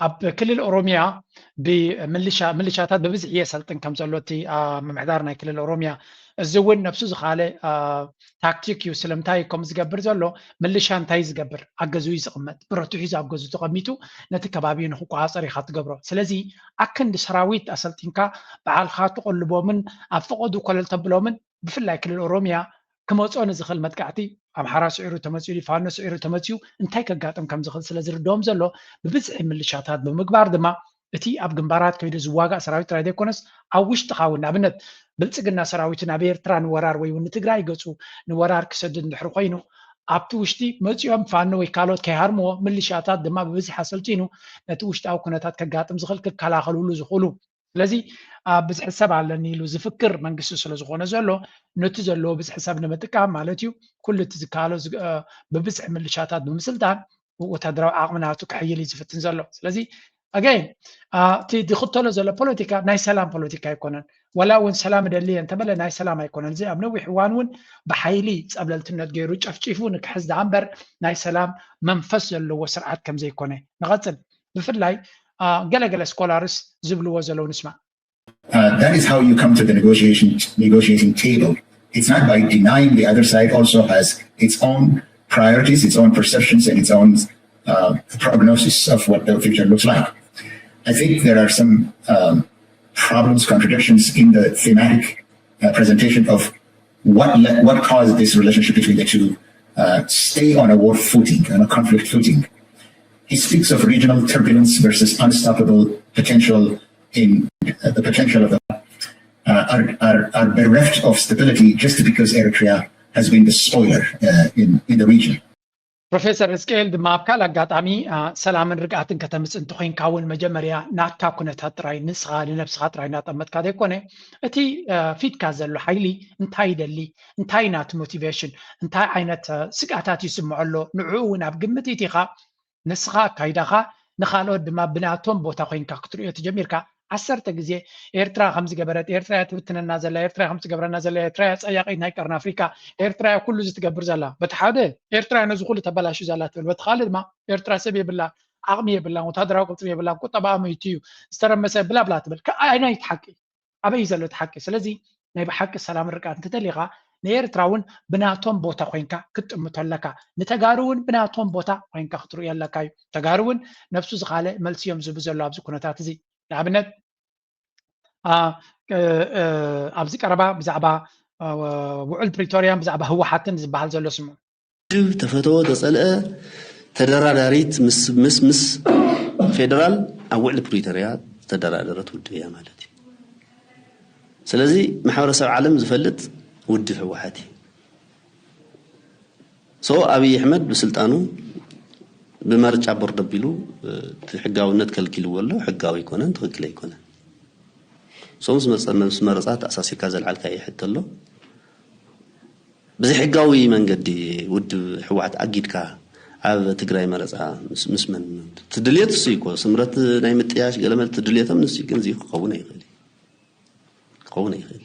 Speaker 3: ኣብ ክልል ኦሮሚያ ብምልሻታት በብዝሕ የሰልጥን ከም ዘሎ እቲ ምምሕዳር ናይ ክልል ኦሮሚያ እዚ እውን ነብሱ ዝኻለ ታክቲክ እዩ ስለምንታይ ከም ዝገብር ዘሎ ምልሻ እንታይ ዝገብር ኣገዙ ዝቕመጥ ብረቱ ሒዙ ኣብ ገዙ ተቐሚጡ ነቲ ከባቢ ንክቆፃፀር ኢኻ ትገብሮ ስለዚ ኣክንዲ ሰራዊት ኣሰልጢንካ በዓልካ ትቆልቦምን ኣብ ፈቐዱ ኮለል ተብሎምን ብፍላይ ክልል ኦሮሚያ ክመፅኦ ንዝኽእል መጥቃዕቲ ኣምሓራ ስዒሩ ተመፅኡ ፋኖ ስዒሩ ተመፅኡ እንታይ ከጋጥም ከም ዝኽእል ስለ ዝርድኦም ዘሎ ብብዝሒ ምልሻታት ብምግባር ድማ እቲ ኣብ ግንባራት ከይዱ ዝዋጋእ ሰራዊት ጥራይ ዘይኮነስ ኣብ ውሽጢ ኻውን ንኣብነት ብልፅግና ሰራዊት ናብ ኤርትራ ንወራር ወይ እውን ንትግራይ ገፁ ንወራር ክሰድድ እንድሕር ኮይኑ ኣብቲ ውሽጢ መፅኦም ፋኖ ወይ ካልኦት ከይሃርምዎ ምልሻታት ድማ ብብዝሒ ኣሰልጢኑ ነቲ ውሽጣዊ ኩነታት ከጋጥም ዝኽእል ክከላኸልሉ ዝኽእሉ ስለዚ ብዝሒ ሰብ ኣለኒ ኢሉ ዝፍክር መንግስቲ ስለ ዝኾነ ዘሎ ነቲ ዘለዎ ብዝሒ ሰብ ንምጥቃም ማለት እዩ ኩሉ እቲ ዝከኣሎ ብብዝሒ ምልሻታት ብምስልጣን ወታደራዊ ዓቕምናቱ ክሕይል እዩ ዝፍትን ዘሎ ስለዚ again እቲ ዝኽተሎ ዘሎ ፖለቲካ ናይ ሰላም ፖለቲካ ኣይኮነን ወላ እውን ሰላም ደልየ እንተበለ ናይ ሰላም ኣይኮነን እዚ ኣብ ነዊሕ እዋን እውን ብሓይሊ ፀብለልትነት ገይሩ ጨፍጪፉ ንክሕዝ እምበር ናይ ሰላም መንፈስ ዘለዎ ስርዓት ከም ዘይኮነ ንቐፅል ብፍላይ ገለገለ ስኮላርስ ዝብልዎ ዘለው ንስማ
Speaker 12: That is how you come to the negotiating table. It's not by denying the other side also has its own priorities, its own perceptions, and its own prognosis of what the future looks like. I think there are some problems, contradictions in the thematic presentation of what caused this relationship between the two stay on a war footing, on a conflict footing. He speaks of regional turbulence versus unstoppable potential in the potential of the are bereft of stability just because Eritrea has been the spoiler in the region.
Speaker 3: ፕሮፌሰር እስቅኤል ድማ ኣብ ካልእ ኣጋጣሚ ሰላምን ርግኣትን ከተምፅእ እንተኮይንካ እውን መጀመርያ ናትካ ኩነታት ጥራይ ንስኻ ንነብስኻ ጥራይ እናጠመጥካ ዘይኮነ እቲ ፊትካ ዘሎ ሓይሊ እንታይ ይደሊ እንታይ ናቱ ሞቲቬሽን እንታይ ዓይነት ስጋታት ይስምዖ ኣሎ ንዕኡ እውን ኣብ ግምት ኢኻ ንስኻ ኣካይዳኻ ንኻልኦት ድማ ብናቶም ቦታ ኮይንካ ክትሪኦ ተጀሚርካ 10 ግዜ ኤርትራ ከም ዝገበረት ኤርትራ ትብትነና ዘላ ኤርትራ ከም ዝገበረና ዘላ ኤርትራ ፀያቂት ናይ ቀርኒ ኣፍሪካ ኤርትራ ኩሉ ዝትገብር ዘላ በቲ ሓደ ኤርትራ ነዚ ኩሉ ተበላሹ ዘላ ትብል በቲ ካልእ ድማ ኤርትራ ሰብ የብላ ዓቕሚ የብላ ወታደራዊ ቅልጥም የብላ ቁጠባኣ መይቱ እዩ ዝተረመሰ ብላ ብላ ትብል ኣይ ሓቂ ኣበይ ዘሎ እቲ ሓቂ ስለዚ ናይ ብሓቂ ሰላም ርቃት እንትደሊኻ ንኤርትራ እውን ብናቶም ቦታ ኮይንካ ክትጥምቶ ኣለካ ንተጋሩ እውን ብናቶም ቦታ ኮይንካ ክትሪኦ ኣለካ እዩ ተጋሩ እውን ነብሱ ዝኻለ መልሲዮም ዝህቡ ዘሎ ኣብዚ ኩነታት እዚ ንኣብነት ኣብዚ ቀረባ ብዛዕባ ውዕል ፕሪቶሪያን ብዛዕባ ህወሓትን ዝበሃል ዘሎ ስሙ
Speaker 13: ድብ ተፈተወ ተፀልአ ተደራዳሪት ምስ ፌደራል ኣብ ውዕል ፕሪቶሪያ ተደራደረት ውድብ እያ ማለት እዩ ስለዚ ማሕበረሰብ ዓለም ዝፈልጥ ውድብ ህወሓት እዩ ኣብይ ኣሕመድ ብስልጣኑ بمرجع بردبيلو حقاوነት ከልኪልዎ ኣሎ ሕጋዊ ይኮነን ትክክል ይኮነን ሶምስ መስመረጻት አሳሲካ ዘልዓልካ ይሕተሎ በዚ ሕጋዊ መንገዲ ውድ ህወሓት አጊድካ ኣብ ትግራይ መረጻ ምስመን ትድልየት ሲኮ ስምረት ናይ ምጥያሽ ገለመል ትድልየቶም ንስ ግን እዚ ክኸውን ይኽእል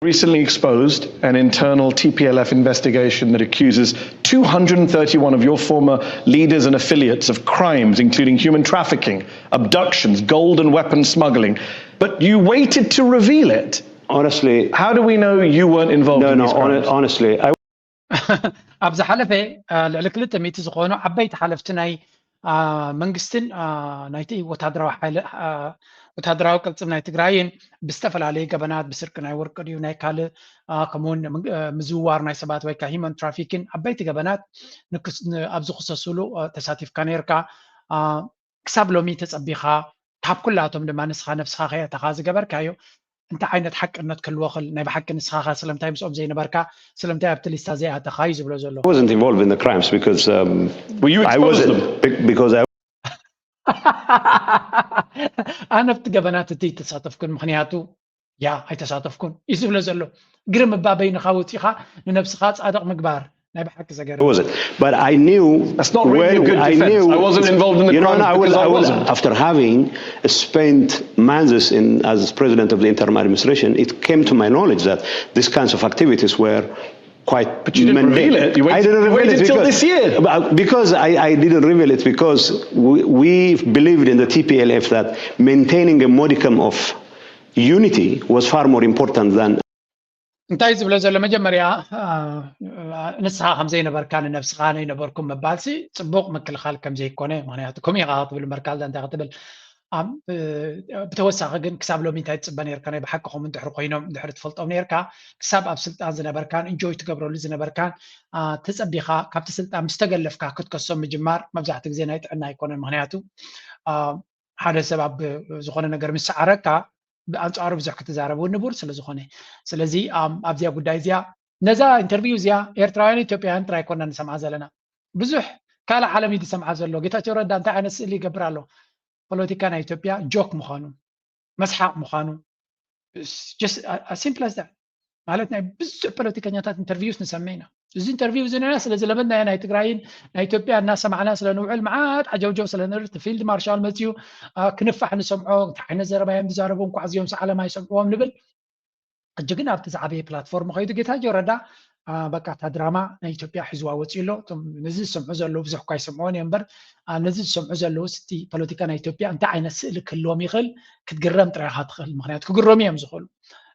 Speaker 4: Recently exposed an internal TPLF investigation that accuses 231 of your former leaders and affiliates of crimes, including human trafficking, abductions, gold and weapons smuggling. But you waited to reveal it.
Speaker 5: Honestly,
Speaker 4: how do we know you weren't involved in these crimes?
Speaker 5: Honestly,
Speaker 3: ኣብዚ ሓለፈ ልዕሊ 200 ዝኾኑ ዓበይቲ ሓለፍቲ ናይ መንግስትን ናይቲ ወታደራዊ ወታደራዊ ቅልጽም ናይ ትግራይን ብዝተፈላለየ ገበናት ብስርቂ ናይ ወርቂ ድዩ ናይ ካልእ ከምኡውን ምዝውዋር ናይ ሰባት ወይ ከዓ ሂመን ትራፊክን ዓበይቲ ገበናት ኣብ ዝኽሰስሉ ተሳቲፍካ ነርካ ክሳብ ሎሚ ተፀቢኻ ካብ ኩላቶም ድማ ንስኻ ነፍስኻ ከየተኻ ዝገበርካዮ እንታይ ዓይነት ሓቅነት ክህልዎ ክእል ናይ ብሓቂ ንስኻ ስለምንታይ ምስኦም ዘይነበርካ ስለምንታይ ኣብቲ ሊስታ ዘይኣተኻ እዩ ዝብሎ ዘሎ
Speaker 5: wasn't involved in the crimes because I wasn't because I
Speaker 3: ኣነ ኣብቲ ገበናት እቲ ተሳተፍኩን ምክንያቱ ያ ኣይተሳተፍኩን እዩ ዝብሎ ዘሎ ግርም ባበይንኻ ውፂኻ ንነብስኻ ፃድቕ ምግባር ናይ ብሓቂ ዘገረ
Speaker 5: wasn't but I knew
Speaker 4: that's not really a good defense. I wasn't involved in the crimes because I wasn't.
Speaker 5: After having spent months as president of the interim administration, it came to my knowledge that these kinds of activities were quite.
Speaker 4: But you didn't reveal it. You waited until this year.
Speaker 5: Because I didn't reveal it because we believed in the TPLF that maintaining a modicum of unity was far more important than.
Speaker 3: እንታይ ዝብሎ ዘሎ መጀመርያ ንስኻ ከምዘይነበርካ ንነብስኻ ነይነበርኩም መባልሲ ፅቡቕ ምክልኻል ከምዘይኮነ ምክንያቱ ከምኡ ኢኻ ክትብል መርካልዳ እንታይ ክትብል ብተወሳኺ ግን ክሳብ ሎሚ እንታይ ትፅበ ነርካ ናይ ብሓቅኹም እንድሕሪ ኮይኖም እንድሕሪ ትፈልጦም ነርካ ክሳብ ኣብ ስልጣን ዝነበርካን እንጆይ ትገብረሉ ዝነበርካን ተፀቢኻ ካብቲ ስልጣን ምስ ተገለፍካ ክትከሶም ምጅማር መብዛሕትኡ ግዜ ናይ ጥዕና ኣይኮነን ምክንያቱ ሓደ ሰብ ኣብ ዝኾነ ነገር ምስ ሰዓረካ ብኣንጻሩ ብዙሕ ክትዛረቡ ንቡር ስለዝኾነ ስለዚ ኣብዚያ ጉዳይ እዚኣ ነዛ ኢንተርቪው እዚኣ ኤርትራውያን ኢትዮጵያውያን ጥራይ ኮና ንሰምዓ ዘለና ብዙሕ ካልእ ዓለም እዩ ዝሰምዓ ዘሎ ጌታቸው ረዳ እንታይ ዓይነት ስእሊ ይገብር ኣሎ ፖለቲካ ናይ ኢትዮጵያ ጆክ ምዃኑ መስሓቅ ምዃኑ ሲምፕል ኣስ ማለት ናይ ብዙሕ ፖለቲከኛታት ኢንተርቪውስ ንሰምዕ ኢና እዚ ኢንተርቪው ዝነና ስለዚ ለመድና ናይ ትግራይን ናይ ኢትዮጵያ እናሰማዕና ስለንውዕል መዓት ዓጀብጀብ ስለንርት ፊልድ ማርሻል መፅዩ ክንፋሕ ንሰምዖ እንታይ ዓይነት ዘረባ እዮም ዝዛረቡ እንኳ እዚኦም ሰዓለማ ይሰምዕዎም ንብል ሕጂ ግን ኣብቲ ዝዓበየ ፕላትፎርም ከይዱ ጌታቸው ረዳ በቃ እታ ድራማ ናይ ኢትዮጵያ ሒዝዋ ወፂኡ ኣሎ ነዚ ዝሰምዑ ዘለዉ ብዙሕ እኳ ይሰምዕዎን እዮም እምበር ነዚ ዝሰምዑ ዘለዉ ስቲ ፖለቲካ ናይ ኢትዮጵያ እንታይ ዓይነት ስእሊ ክህልዎም ይኽእል ክትግረም ጥራይኻ ትኽእል ምክንያቱ ክግረሙ እዮም ዝኽእሉ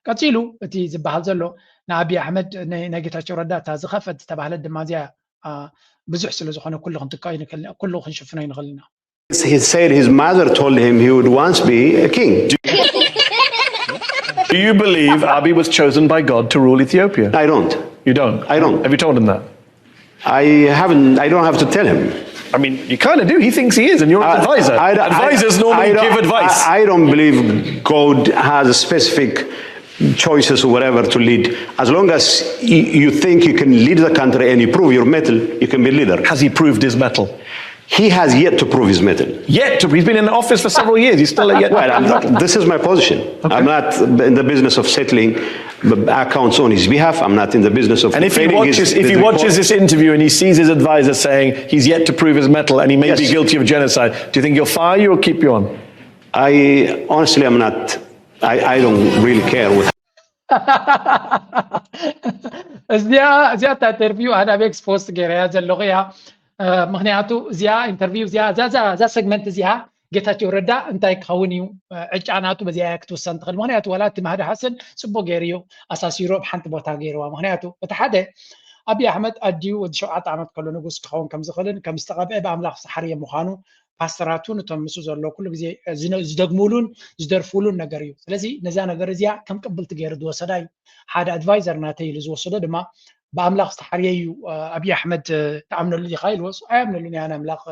Speaker 3: ቀፂሉ እቲ ዝበሃል ዘሎ ንኣብይ ኣሕመድ ናይ ጌታቸው ረዳ እታ ዝኸፈት ዝተባህለት ድማ እዚኣ ብዙሕ ስለ ዝኾነ ኩሉ ክንትካዮ ንክእል ኩሉ ክንሽፍኖ ይንኽእል ኢና
Speaker 5: He said his mother told him he would once be a king.
Speaker 4: Do you believe Abiy was chosen by God to rule Ethiopia?
Speaker 5: I don't.
Speaker 4: You don't?
Speaker 5: I don't.
Speaker 4: Have you told him that?
Speaker 5: I don't have to tell him.
Speaker 4: I mean, you kind of do. He thinks he is, and you're his advisor. Advisors normally give advice.
Speaker 5: I don't believe God has a specific choices or whatever to lead. As long as you think you can lead the country and you prove your mettle, you can be leader.
Speaker 4: Has he proved his mettle?
Speaker 5: He has yet to prove his mettle.
Speaker 4: He's been in office for several years. He's still yet.
Speaker 5: Well, this is my position. Okay. I'm not in the business of settling accounts on his behalf. I'm not in the business of.
Speaker 4: And if he watches this interview and he sees his advisor saying he's yet to prove his mettle and he may be guilty of genocide, do you think he'll fire you or keep you on?
Speaker 5: I honestly am not. I don't really care with.
Speaker 3: እዚኣ እታ ኢንተርቪው ኣነ ኣብ ኤክስፖስት ገይረያ ዘለኹ እያ ምክንያቱ እዚኣ ኢንተርቪው እዚኣ እዛ ሰግመንት እዚኣ ጌታቸው ረዳ እንታይ ክኸውን እዩ ዕጫናቱ በዚኣ ክትወሰን ትኽእል ምክንያቱ ዋላ እቲ ማህዲ ሓሰን ፅቡቅ ገይሩ እዩ ኣሳሲሮ ብሓንቲ ቦታ ገይርዋ ምክንያቱ እቲ ሓደ ኣብይ ኣሕመድ ኣድዩ ወዲ 7 ዓመት ከሎ ንጉስ ክኸውን ከም ዝኽእልን ከም ዝተቐብአ ብኣምላኽ ዝተሓርየ ምዃኑ ፓስተራቱን እቶም ምስ ዘሎ ኩሉ ግዜ ዝደግሙሉን ዝደርፍሉን ነገር እዩ ስለዚ ነዛ ነገር እዚኣ ከም ቅብልቲ ገይሩ ዝወሰዳ እዩ ሓደ ኣድቫይዘር ናተይ ኢሉ ዝወሰዶ ድማ ብኣምላኽ ዝተሓርየ እዩ ኣብይ ኣሕመድ ተኣምነሉ ዲኻ ኢልዎስ ኣያምነሉን እያ ኣምላኽ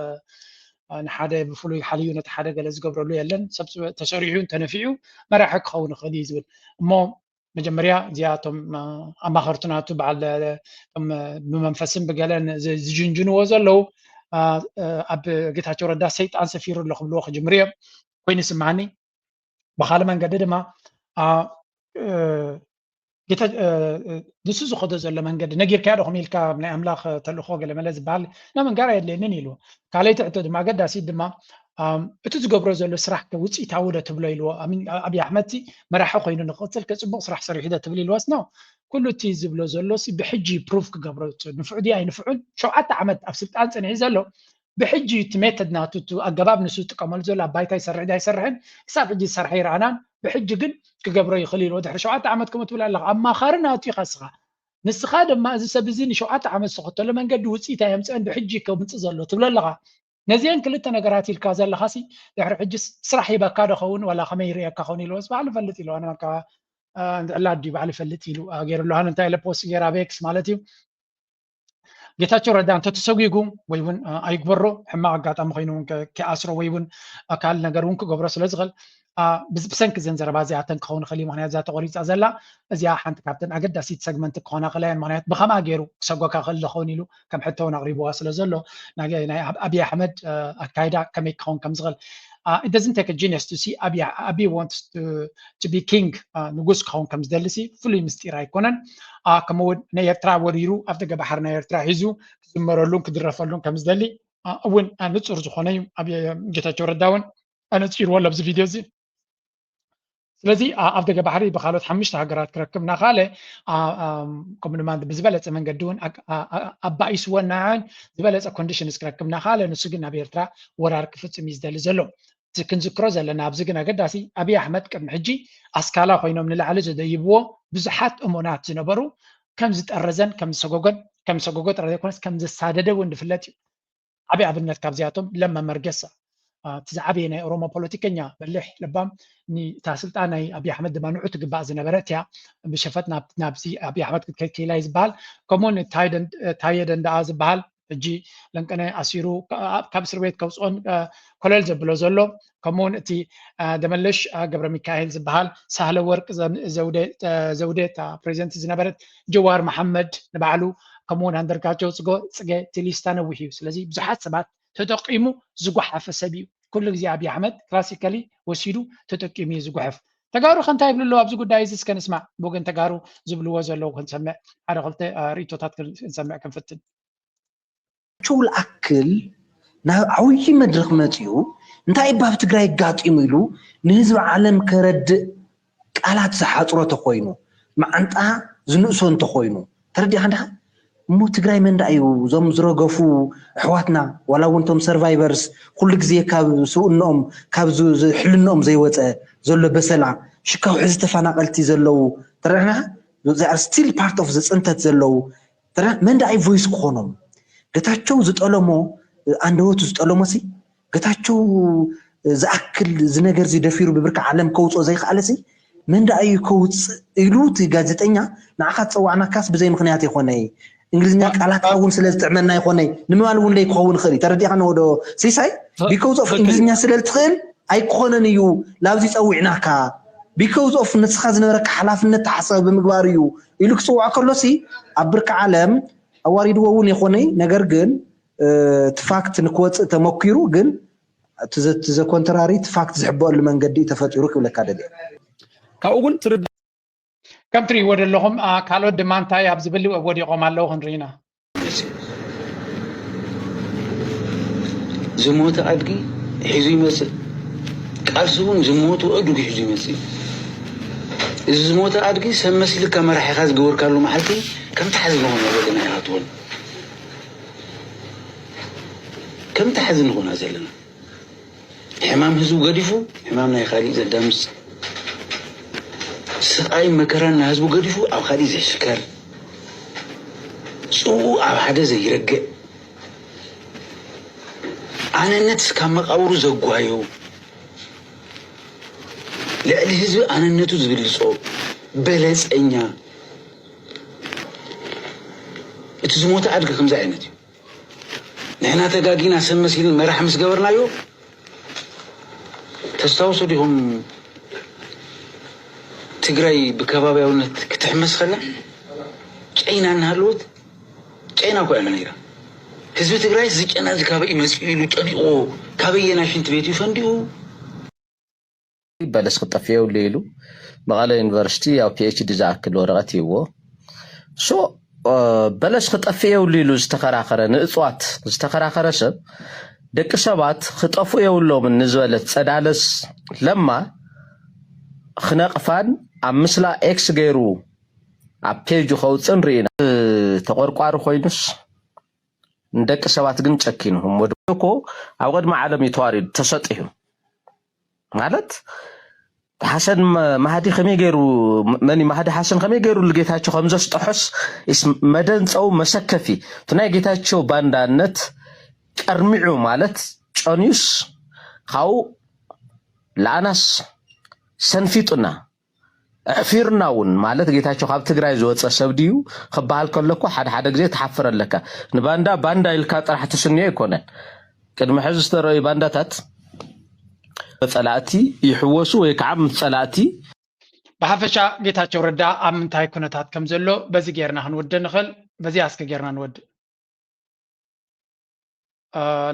Speaker 3: ንሓደ ብፍሉይ ሓልዩ ነቲ ሓደ ገለ ዝገብረሉ የለን ሰብ ተሰሪዑን ተነፊዑ መራሒ ክኸውን ይኽእል እዩ ዝብል እሞ መጀመርያ እዚኣቶም ኣማኸርቱናቱ በዓል ብመንፈስን ብገለን ዝጅንጅንዎ ዘለዉ ኣብ ጌታቸው ረዳ ሰይጣን ሰፊሩ ኣሎ ክብልዎ ክጅምር እዮም ኮይኑ ይስማዓኒ ብካልእ መንገዲ ድማ ንሱ ዝኸዶ ዘሎ መንገዲ ነጊርካዮ ዶኹም ኢልካ ናይ ኣምላኽ ተልእኮ ገለ መለ ዝበሃል ናመንጋር የድልየንን ኢልዎ ካልኣይ ትሕቶ ድማ ኣገዳሲት ድማ እቲ ዝገብሮ ዘሎ ስራሕ ውፅኢታዊ ዶ ትብሎ ኢልዎ ኣብይ ኣሕመድ መራሒ ኮይኑ ንክቕፅል ከፅቡቕ ስራሕ ሰሪሑ ዶ ትብል ኢልዎስ ነው ኩሉ እቲ ዝብሎ ዘሎ ብሕጂ ፕሩፍ ክገብሮ ንፍዑ ድያ ኣይንፍዑን 7 ዓመት ኣብ ስልጣን ፀኒሑ ዘሎ ብሕጂ እቲ ሜተድ ናቱ ኣገባብ ንሱ ዝጥቀመሉ ዘሎ ኣብ ባይታ ይሰርሕ ዳ ኣይሰርሕን ክሳብ ሕጂ ዝሰርሐ ይረኣናን ብሕጂ ግን ክገብሮ ይኽእል ኢልዎ ድሕሪ 7 ዓመት ከምኡ ትብል ኣለኻ ኣማኻሪ ናቱ ኢኻ ንስኻ ድማ እዚ ሰብ እዚ ን7 ዓመት ዝኸተሎ መንገዲ ውፅኢት ኣየምፅአን ብሕጂ ከምፅእ ዘሎ ትብሎ ኣለኻ نزين كلتا نجارات الكازل لخاسي دحر حجس سرح يبقى كذا خون ولا خمير يا كخوني لوس بعلى فلتي له أنا كا لا دي بعلى فلتي له غير له أنا تايل بوس غير أبيكس مالتي ጌታቸው ረዳ አንተ ተሰጉይጉ ወይውን አይግበሮ ሕማ አጋጣሚ ኮይኑን ከአስሮ ወይውን አካል ነገሩን ከገብረ ስለዝغل ብሰንክ ዘንዘረ ባዚያ ተን ከሆነ خلي ምክንያት ዛ ተቆሪጻ ዘላ እዚያ ሓንቲ ካፕተን አገዳሲት ሰግመንት ከሆነ خلاያን ምክንያት በኸማ ገይሩ ሰጎካ ከለኾን ኢሉ ከም ሕተውን አቅሪብዋ ስለዘሎ ናይ አብይ አሕመድ አካይዳ ከመይ ከሆን ከም ዝغل it doesn't take a genius to see Abiy wants to be king ንጉስ ከሆን ከም ዝደልሲ ፍሉይ ምስጢር አይኮነን كمود نيرترا وريرو أفتى بحر نيرترا هيزو زمرلون كدرفلون كمزدلي أون أنا تصور زخوني أبي جت أشورداون أنا تصير ولا بز فيديو زي لذي أفتى بحري بخالد حمش تهجرات كركبنا خاله كمن ما بزبالة من قدون أبا يسوون نعن زبالة كونديشنز كركبنا خاله نسجنا بيرترا ورار كفت مزدلي زلوا تكن ذكر زلنا بزجنا قداسي أبي أحمد كم حجي أسكالا خوينا من العالج ده يبوه بزحات أمونات زنبرو كم زت الرزن كم سجوجت رأي كونس كم زت سادة وندفلتي أبي أبنت كابزياتهم لما مرجسة تزعبينا روما بوليتيكيا بالله لبام ني تاسلت أنا أبي أحمد دمانو عتق بعض زنبرتها بشفتنا نابسي أبي أحمد كيلا يزبال كمون تايدن داز بال جي لانكنا أسيرو كابسر بيت كوسون كلل زبلو زلو كمون تي دملش قبر ميكائيل زبال سهل ورك زودة بريزنت زنبرت جوار محمد نبعلو كمون هندركاتشو صقى تليستانا وحيو سلازي بزحات سبات تتقيمو زقحف سبيو كل زي أبي أحمد كلاسيكالي وسيدو تتقيمي زقحف تجارو خنتاي بلو أبزو قد دايزس كان اسمع بوغن تجارو زبلو وزلو خنسمع على غلطة ريتو تاتكل نسمع كم فتن
Speaker 14: شو الأكل عوي مدرخ ماتيو انتاي باب تقراي قاط يميلو نهزو عالم كرد قالات سحاطرو تخوينو مع انتا زنقسون تخوينو تردي عندها مو تقراي من دايو زوم زرقفو حواتنا ولا وانتم سرفايفرز كل جزيه كاب سوء النوم كاب حل النوم زي وصا زلو بسلا شكاو حز تفناقلتي زلو ترى they are still part of the ጽንተት زلو ترى من داي فويس كونوم ገታቸው ዝጠለሞ አንደወቱ ዝጠለሞ ሲ ገታቸው ዝአክል ዝነገር ዝደፊሩ ብብርካ ዓለም ከውጾ ዘይኻለሲ መንዳ አይ ከውጽ ኢሉት ጋዜጠኛ ንዓኻ ፀዋዕና ካስ በዘይ ምክንያት ይኾነይ እንግሊዝኛ ቃላት አውን ስለዝጥዕመና ይኾነይ ንምባል እውን ለይኮውን ኸሪ ተረዲኻ ነውዶ ሲሳይ because of እንግሊዝኛ ስለልትኽእል ኣይኮነን እዩ ላብዚ ፀዊዕናካ because of ንስኻ ዝነበረካ ሓላፍነት ተሓሰብ ብምግባር እዩ ኢሉ ክፅዋዕ ከሎሲ ኣብ ብርካ ዓለም أواريدو ون يخوني نجر جن تفاكت نكوت تمكيرو جن تز كونتراري تفاكت زحبوا لمن قدي تفتيروك ولا كذا دي.
Speaker 3: كأقول ترد كم تري ود لهم كالو دمان تاي أبز بلي ودي قام الله هنرينا.
Speaker 15: زموت أدقي حزي مسل كارسون زموت أدقي حزي مسل. زموت أدقي سمسل كاميرا حخاز جور كارلو محلتي كم تحزن هنا زلنا يا طول كم تحزن هنا زلنا حمام هزو قديفو حمامنا يا خالي زدامس سقاي مكرنا هزو قديفو أو خالي زي شكر سو أو حدا زي رجع أنا نتس كم أورو زقوايو لا الهزو أنا نتوز بالصوب بلس إنيا تزموت أدق خمسة عينتي نحن تجاجينا سمسيل مرح مسجورنا يو تستوصل لهم تجري بكباب يونت كتحمس خلا جينا نهلوت جينا كوعنا نيرا حزب تجري زج أنا ذكابي مسؤول وجاني أو كابي ناشين تبيتي فنديو
Speaker 16: بلس خطفيه وليلو بغالة يونيفرسيتي أو PhD ذاك الورقة هو شو بلش خطفيه وليلو استخراخره نصوات استخراخره سب دق سبات خطفيه ولو من نزولت صدالس لما خنقفان امسلا اكس غيرو ابيجو خوصن رينا تقرقار خوينس ندق سبات ግን ጨኪኑም ወድኮ አውቀድ ማዓለም ይተዋሪድ ተሰጥዩ ማለት حسن مهدي خمي غيرو مني مهدي حسن خمي غيرو لجيتاچو خمزس طحس اس مدن صو مسكفي تناي جيتاچو باندانت ቀርሚዑ ማለት ጨኒዩስ ካው ለአናስ ሰንፊጡና أفيرناون مالت جيت هشوا خاب تجري زوج السعوديو خبال كله كو حد جزء تحفر لك نباندا الكاتر حتى سنية يكونن كده محجز ترى باندا تات ثلاثي يحوسوا ويكعب ثلاثي
Speaker 3: بحفشة جيت هشوا ردا أم تاي كونتات كم زلوا بزي جيرنا هنود نخل بزي أسك جيرنا نود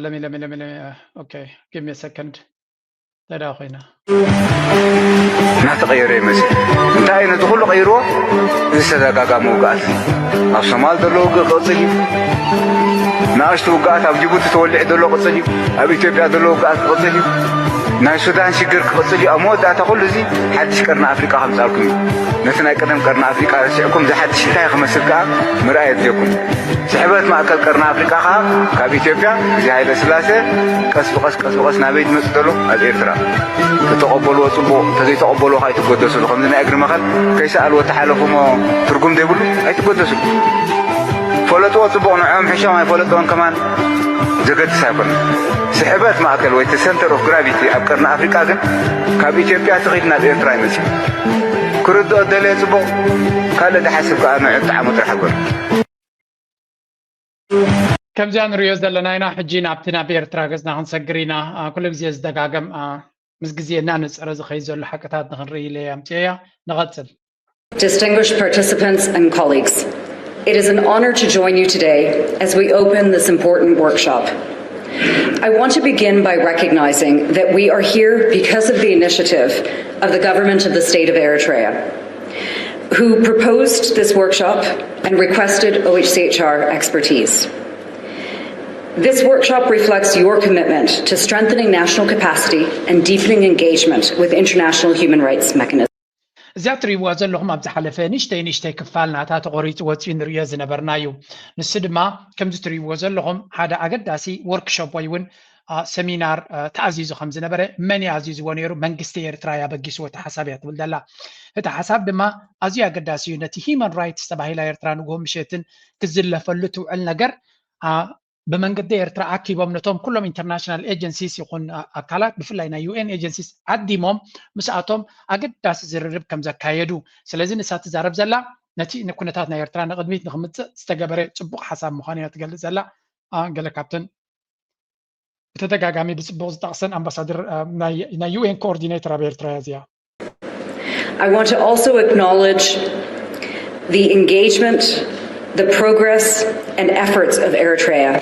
Speaker 3: لمي أوكي give me a second لا أخوينا
Speaker 17: ما تغير يمسي انت اين تدخل غيروه لسه دقاقا موقعات او صمال دلو قصدي ناش توقعات او جيبوتي تولع دلو قصدي او اثيوبيا دلو قصدي ناي السودان شجر قصدي امود تقول زي حدش قرن افريقيا خمسالكم نتنا قدم قرن افريقيا سيكم زي حدش تاي خمسلكا مرايت لكم سحبت معكل قرن افريقيا كاب اثيوبيا زي هاي السلاسه قص بقص نابيت مصدلو الارترا تتقبلوا وصبوا تقبلوا هاي تقدسوا لكم من اجر مخل كيسال وتحالفهم ترجم ديبل هاي تقدسوا فلتوا وصبوا نعم حشام فلتوا كمان زغت سايكون سحبت معكل ويت سنتر اوف جرافيتي ابقرنا افريقيا كان كاب اثيوبيا تخيدنا الارترا يمشي كردو دلي صبوا قال ده حسب انا طعم ترحبر
Speaker 3: كم زان ريوز دلنا حجينا ابتنا بيرترا غزنا هنسغرينا كل غزي زدغاغم مسجزينا نصر زخيزو لحقتات نخري لي امتيا نغتل.
Speaker 18: Distinguished participants and colleagues, it is an honor to join you today as we open this important workshop. I want to begin by recognizing that we are here because of the initiative of the government of the state of Eritrea, who proposed this workshop and requested OHCHR expertise. This workshop reflects your commitment to strengthening national capacity and deepening engagement with international human rights mechanisms.
Speaker 3: زاتري وازل لهم أبز حلفة نشتي كفالنا تاتغوريت واتين رياز نبرنايو نسدما كم زتري وازل لهم هذا أقداسي workshop ويون سمينار تعزيز خمس نبرة من يعزيز ونيرو منجستي إرترايا بجسوا تحسابات ولدلا هذا حساب دما أزيا أقداسي نتي human rights تبعي لا إرتران وهم مشيتن كزلة فلتو النجر بمنقد إرترا أكيبهم نتوم كلهم international agencies يكون أكالات بفلاينا UN agencies عديمهم مساعتهم أجد داس زررب كم زكايدو سلازم نسات زرب زلا نتي نكونتاتنا إرترا نقدميت نخمت استجابرة تبق حساب مخانية تقول زلا قال كابتن بتدقاقامي بس تقصن أمباسادر نا UN coordinator بإرترا زيا.
Speaker 18: I want to also acknowledge the engagement, the progress and efforts of Eritrea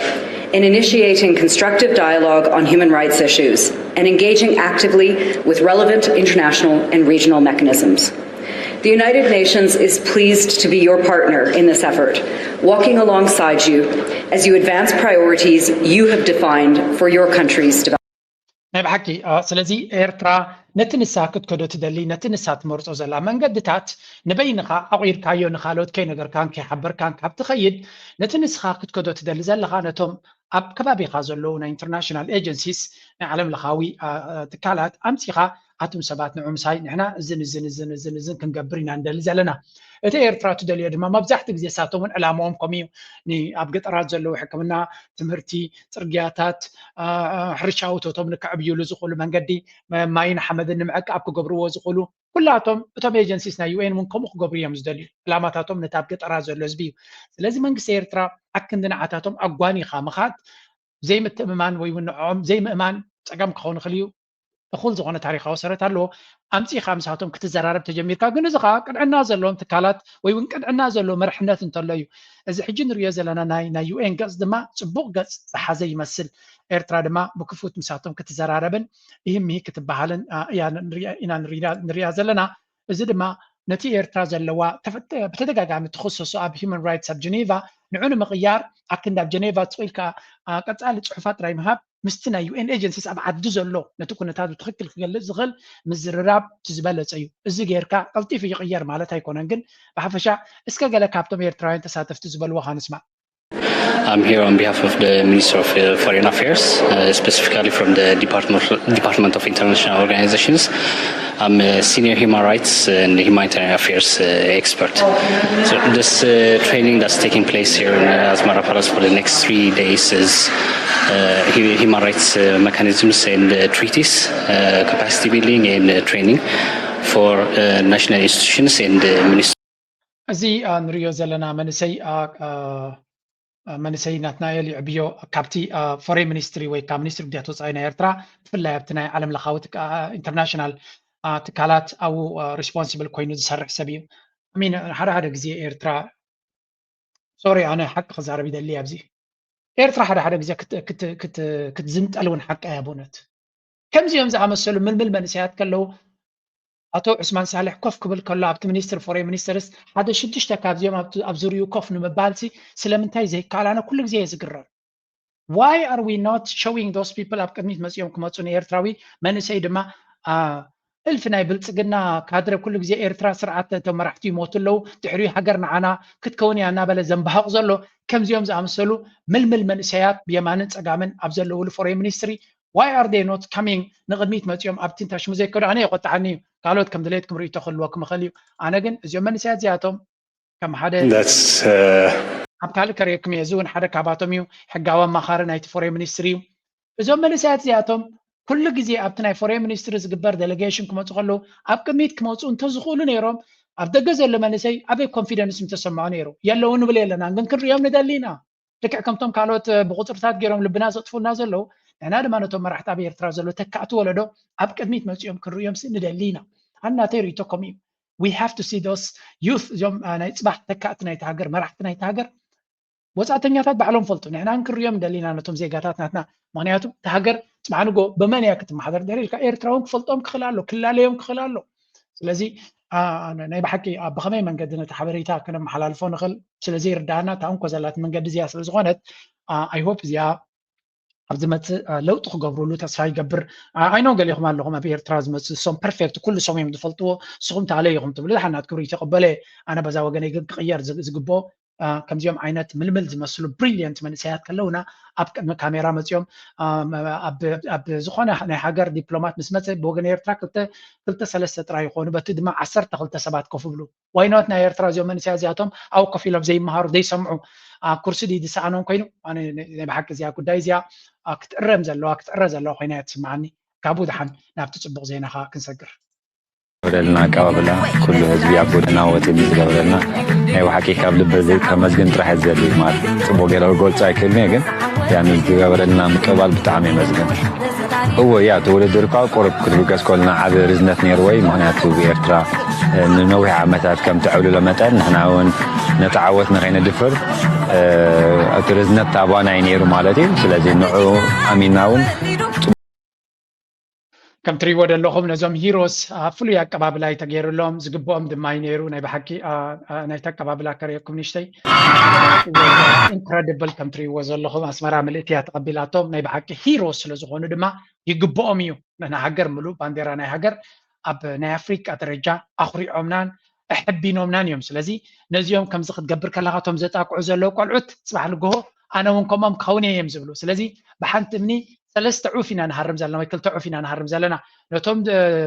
Speaker 18: in initiating constructive dialogue on human rights issues and engaging actively with relevant international and regional mechanisms. The United Nations is pleased to be your partner in this effort, walking alongside you as you advance priorities you have defined for your country's development.
Speaker 3: بحكي سلازي إيرترا نتنسا كتكدو تدلي نتنسا تمرتو زلا من قدتات نبينخا أغير كايو نخالوت كي نقر كان كي حبر كان كاب تخيد نتنسخا كتكدو تدلي زلا خانتهم أب كبابي خازلونا international agencies نعلم لخاوي تكالات أمسيخا أتم سبات نعم ساي نحنا زن كنقبرين عند زلنا إذا إيرترا تدلي دما ما بزحت زي ساتو من علامهم قميو ني أبقى تراد زلو حكمنا تمرتي ترقياتات حرشاوتو توم نكعبيو لزقولو من قدي ماين حمد النمعك أبقى قبرو زقولو كلاتهم توم ايجنسيسنا يوين منكم قبريهم زدلي علاماتاتهم نتابقى تراد زلو زبيو لازم منقس إيرترا أكندنا عتاتهم أقواني خامخات زي ما تأمان ويونعهم زي ما أمان تقام كخون خليو أقول زغنا تاريخ وسرت هلو أمسي خامساتهم كتزرارب تجمير كأجن زغا قد عنا زلهم تكالات ويون قد عنا زلو مرحنات انتلايو إذا حجين رياز لنا نا يو إن قصد ما تبوق قص حزي يمثل إيرترا دما بكفوت مساتهم كتزراربن إهم هي كتب بحالن يعني رياز لنا إذا دما نتي إيرترا زلوا بتدقق عم تخصصوا أب human rights أب جنيفا نعون مغيار أكن أب جنيفا تقول قد قالت صحفات راي مهاب مستنا UN agencies أب عدو زلو نتكون تادو تخكل خلال زغل مزرراب تزبالة أيو إزي غيركا قلتي في غير مالتها يكوننجن بحفشا إسكا قال كابتوم إيرترا تساتف تزبال وخان اسمع.
Speaker 19: I'm here on behalf of the Minister of Foreign Affairs, specifically from the Department of International Organizations. I'm a senior human rights and humanitarian affairs expert. So this training that's taking place here in Asmara Palace for the next 3 days is human rights mechanisms and treaties, capacity building and training for national institutions and ministries.
Speaker 3: እዚ ንሪኦ ዘለና መንሰይ ናትናኤል ይዕብዮ ካብቲ ፎሬን ሚኒስትሪ ወይ ካብ ሚኒስትሪ ጉዳያት ወፃኢ ናይ ኤርትራ ብፍላይ ኣብቲ ናይ ዓለም ለኻዊ ኢንተርናሽናል ትካላት ኣብኡ ሪስፖንሲብል ኮይኑ ዝሰርሕ ሰብ እዩ ሚን ሓደ ግዜ ኤርትራ ሶሪ ኣነ ሓቂ ክዛረብ ይደሊ ኣብዚ ኤርትራ ሓደ ግዜ ክትዝምጠል እውን ሓቂ እያ ብእውነት ከምዚኦም ዝኣመሰሉ ምልምል መንእሰያት ከለው አቶ ዑስማን ሳሌሕ ኮፍ ክብል ከሎ ኣብቲ ሚኒስትር ፎሬን ሚኒስተርስ ሓደ 6 ካብዚኦም ኣብ ዙርዩ ኮፍ ንምባልሲ ስለምንታይ ዘይከኣላነ ኩሉ ግዜ የዝግረም why are we not showing those people ኣብ ቅድሚት መፅኦም ክመፁ ንኤርትራዊ መንእሰይ ድማ እልፍ ናይ ብልፅግና ካድረ ኩሉ ግዜ ኤርትራ ስርዓት እቶም መራሕቲ ይሞቱ ኣለው ድሕሪኡ ሃገር ንዓና ክትከውን እያ እናበለ ዘንባሃቕ ዘሎ ከምዚኦም ዝኣመሰሉ ምልምል መንእሰያት ብየማንን ፀጋምን ኣብ ዘለውሉ ፎሬን ሚኒስትሪ why are they not coming ንቅድሚት መፅኦም ኣብቲ እንታሽሙ ዘይከዱ ኣነ ይቆጣዓኒ ካልኦት ከም ድሌት ክምርኢቶ ከልወኩም ይኽእል እዩ ኣነ ግን እዚኦም መንእሰያት እዚኣቶም ከም ሓደ ኣብ ካልእ ከሪአኩም እየ እዚ እውን ሓደ ካብኣቶም እዩ ሕጋዊ ኣማኻሪ ናይቲ ፎሬን ሚኒስትሪ እዩ እዞም መንእሰያት እዚኣቶም ኩሉ ግዜ ኣብቲ ናይ ፎሬን ሚኒስትሪ ዝግበር ዴሌጌሽን ክመፁ ከለዉ ኣብ ቅድሚት ክመፁ እንተዝኽእሉ ነይሮም ኣብ ደገ ዘሎ መንእሰይ ኣበይ ኮንፊደንስ ምተሰምዖ ነይሩ የለዉ ንብል የለና ግን ክንሪኦም ንደሊ ኢና ልክዕ ከምቶም ካልኦት ብቁፅርታት ገይሮም ልብና ዘጥፉና ዘለው ንሕና ድማ ነቶም መራሕቲ ኣብ ኤርትራ ዘሎ ተካእቲ ወለዶ ኣብ ቅድሚት መፅኦም ክንሪኦም ንደሊ ኢና ኣናተይ ርእቶኩም እዩ we have to see those youth እዞም ናይ ፅባሕ ተካእቲ ናይቲ ሃገር መራሕቲ ናይቲ ሃገር ወፃእተኛታት ባዕሎም ፈልጡ ንሕና ክንሪኦም ንደሊና ነቶም ዜጋታት ናትና ምክንያቱ እቲ ሃገር ፅባሕ ንጎ በመን እያ ክትመሓደር ድሕሪ ኢልካ ኤርትራውን ክፈልጦም ክኽእል ኣሎ ክላለዮም ክኽእል ኣሎ ስለዚ ናይ ብሓቂ ብኸመይ መንገዲ ነቲ ሓበሬታ ክነመሓላልፎ ንኽእል ስለዘይርዳእና እታ እንኮ ዘላት መንገዲ እዚኣ ስለዝኾነት ኣይ ሆፕ እዚኣ ኣብ ዝመፅእ ለውጢ ክገብርሉ ተስፋ ይገብር ኣይኖ ገሊኹም ኣለኹም ኣብ ኤርትራ ዝመፅእ ሶም ፐርፌክት ኩሉ ሶም እዮም ዝፈልጥዎ ንስኹም ታለይኹም ትብሉ ሓናት ክብሪ ተቐበለ ኣነ በዛ ወገነይ ግን ክቕየር ዝግብኦ ከምዚኦም ዓይነት ምልምል ዝመስሉ ብሪልየንት መንእሰያት ከለውና ኣብ ቅድሚ ካሜራ መፅኦም ኣብ ዝኾነ ናይ ሃገር ዲፕሎማት ምስ መፀ ብወገን ኤርትራ ክልተ ሰለስተ ጥራይ ይኾኑ በቲ ድማ 12 ሰባት ኮፍ ይብሉ ዋይኖት ናይ ኤርትራ እዚኦም መንእሰያት እዚኣቶም ኣብኡ ኮፍ ኢሎም ዘይመሃሩ ዘይሰምዑ ኩርሲ ዝሰኣኖም ኮይኑ ኣነ ናይ ብሓቂ እዚኣ ጉዳይ እዚኣ ክትዕረ ዘለዋ ኮይና እያ ትስማዓኒ ካብኡ ድሓን ናብቲ ፅቡቕ ዜናኻ ክንሰግር
Speaker 20: ወደልና ኣቀባብላ ኩሉ ህዝቢ ኣብ ጎደና ወፂኡ ዝገበረልና ናይ ብሓቂ ካብ ልበ ከመስግን ጥራሕ ዘድሊ ማለት ፅቡቅ ገይረ ክገልፆ ኣይክእልኒ ግን ያን ዝገበረልና ምቅባል ብጣዕሚ የመስግን እዎ ያ ተወለድርካ ቁርብ ክትብገስ ከልና ዓብ ርዝነት ነይርዎ ምክንያቱ ብኤርትራ ንነዊሕ ዓመታት ከም ትዕብልሎ መጠን ንሕና እውን ነቲ ዓወት ንኸይነድፍር እቲ ርዝነት ታባና እዩ ነይሩ ማለት እዩ ስለዚ ንዑ ኣሚና እውን
Speaker 3: ከም ትሪእዎ ዘለኹም ነዞም ሂሮስ ፍሉይ ኣቀባብላ ተገይሩሎም ዝግብኦም ድማ እዩ ነይሩ ናይ ብሓቂ ናይቲ ኣቀባብላ ከሪአኩም ንእሽተይ ኢንክረዲብል ከም ትሪእዎ ዘለኹም ኣስመራ ምልእቲ እያ ተቐቢላቶም ናይ ብሓቂ ሂሮስ ስለዝኾኑ ድማ ይግብኦም እዩ ንሕና ሃገር ምሉእ ባንዴራ ናይ ሃገር ኣብ ናይ ኣፍሪቃ ደረጃ ኣኽሪዖምናን ኣሕቢኖምናን እዮም ስለዚ ነዚኦም ከምዚ ክትገብር ከለካ እቶም ዘጣቅዑ ዘለው ቆልዑት ፅባሕ ንግሆ ኣነ እውን ከምኦም ክኸውን እየ እዮም ዝብሉ ስለዚ ብሓንቲ እምኒ ሰለስተ ዑፍ ኢና ንሃርም ዘለና ወይ ክልተ ዑፍ ኢና ንሃርም ዘለና ነቶም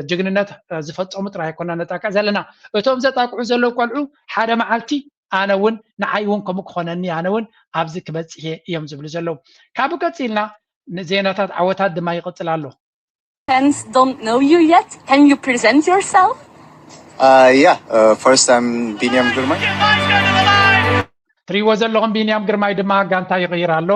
Speaker 3: ጅግንነት ዝፈፀሙ ጥራይ ኣይኮና ነጣቅዕ ዘለና እቶም ዘጣቅዑ ዘለው ቆልዑ ሓደ መዓልቲ ኣነ እውን ንዓይ እውን ከምኡ ክኾነኒ ኣነ እውን ኣብዚ ክበፅሕ እዮም ዝብሉ ዘለው ካብኡ ቀፂልና ዜናታት ዓወታት ድማ ይቕፅል ኣሎ
Speaker 21: don't know you yet. Can you present yourself?
Speaker 22: First I'm Biniam Girmay.
Speaker 3: ትሪእዎ ዘለኹም ቢንያም ግርማይ ድማ ጋንታ ይቕይር ኣሎ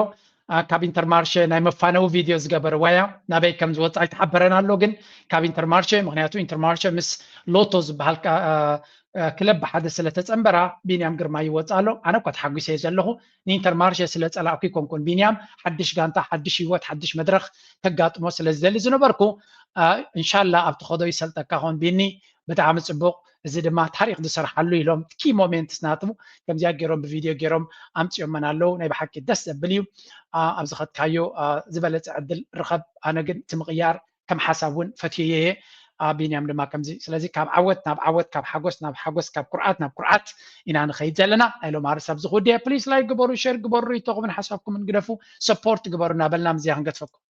Speaker 3: ካብ ኢንተርማርሼ ናይ መፋነዊ ቪድዮ ዝገበረ ዋያ ናበይ ከም ዝወፃ ይተሓበረና ኣሎ ግን ካብ ኢንተርማርሼ ምክንያቱ ኢንተርማርሼ ምስ ሎቶ ዝበሃል ክለብ ብሓደ ስለተፀንበራ ቢንያም ግርማይ ይወፃ ኣሎ ኣነ እኳ ተሓጒሰ እየ ዘለኹ ንኢንተርማርሼ ስለ ፀላእኩ ይኮንኩን ቢንያም ሓድሽ ጋንታ ሓድሽ ህይወት ሓድሽ መድረኽ ተጋጥሞ ስለ ዝደሊ ዝነበርኩ እንሻላ ኣብቲ ኸዶ ይሰልጠካ ኾን ቢኒ ብጣዕሚ ፅቡቕ እዚ ድማ ታሪክ ዝሰርሓሉ ኢሎም ኪ ሞሜንትስ ናትሙ ከምዚያ ገይሮም ብቪድዮ ገይሮም ኣምፅኦመን ኣለው ናይ ብሓቂ ደስ ዘብል እዩ ኣብ ዝኸድካዮ ዝበለፀ ዕድል ርኸብ ኣነ ግን እቲ ምቕያር ከም ሓሳብ እውን ፈትየየ ቢንያም ድማ ከምዚ ስለዚ ካብ ዓወት ናብ ዓወት ካብ ሓጎስ ናብ ሓጎስ ካብ ኩርዓት ናብ ኩርዓት ኢና ንኸይድ ዘለና ኢሎም ኣርሳብ ዝኹድየ ፕሊስ ላይክ ግበሩ ሼር ግበሩ ይተኹምን ሓሳብኩም እንግደፉ ሰፖርት ግበሩ እናበልና ምዝያ ክንገትፈኩም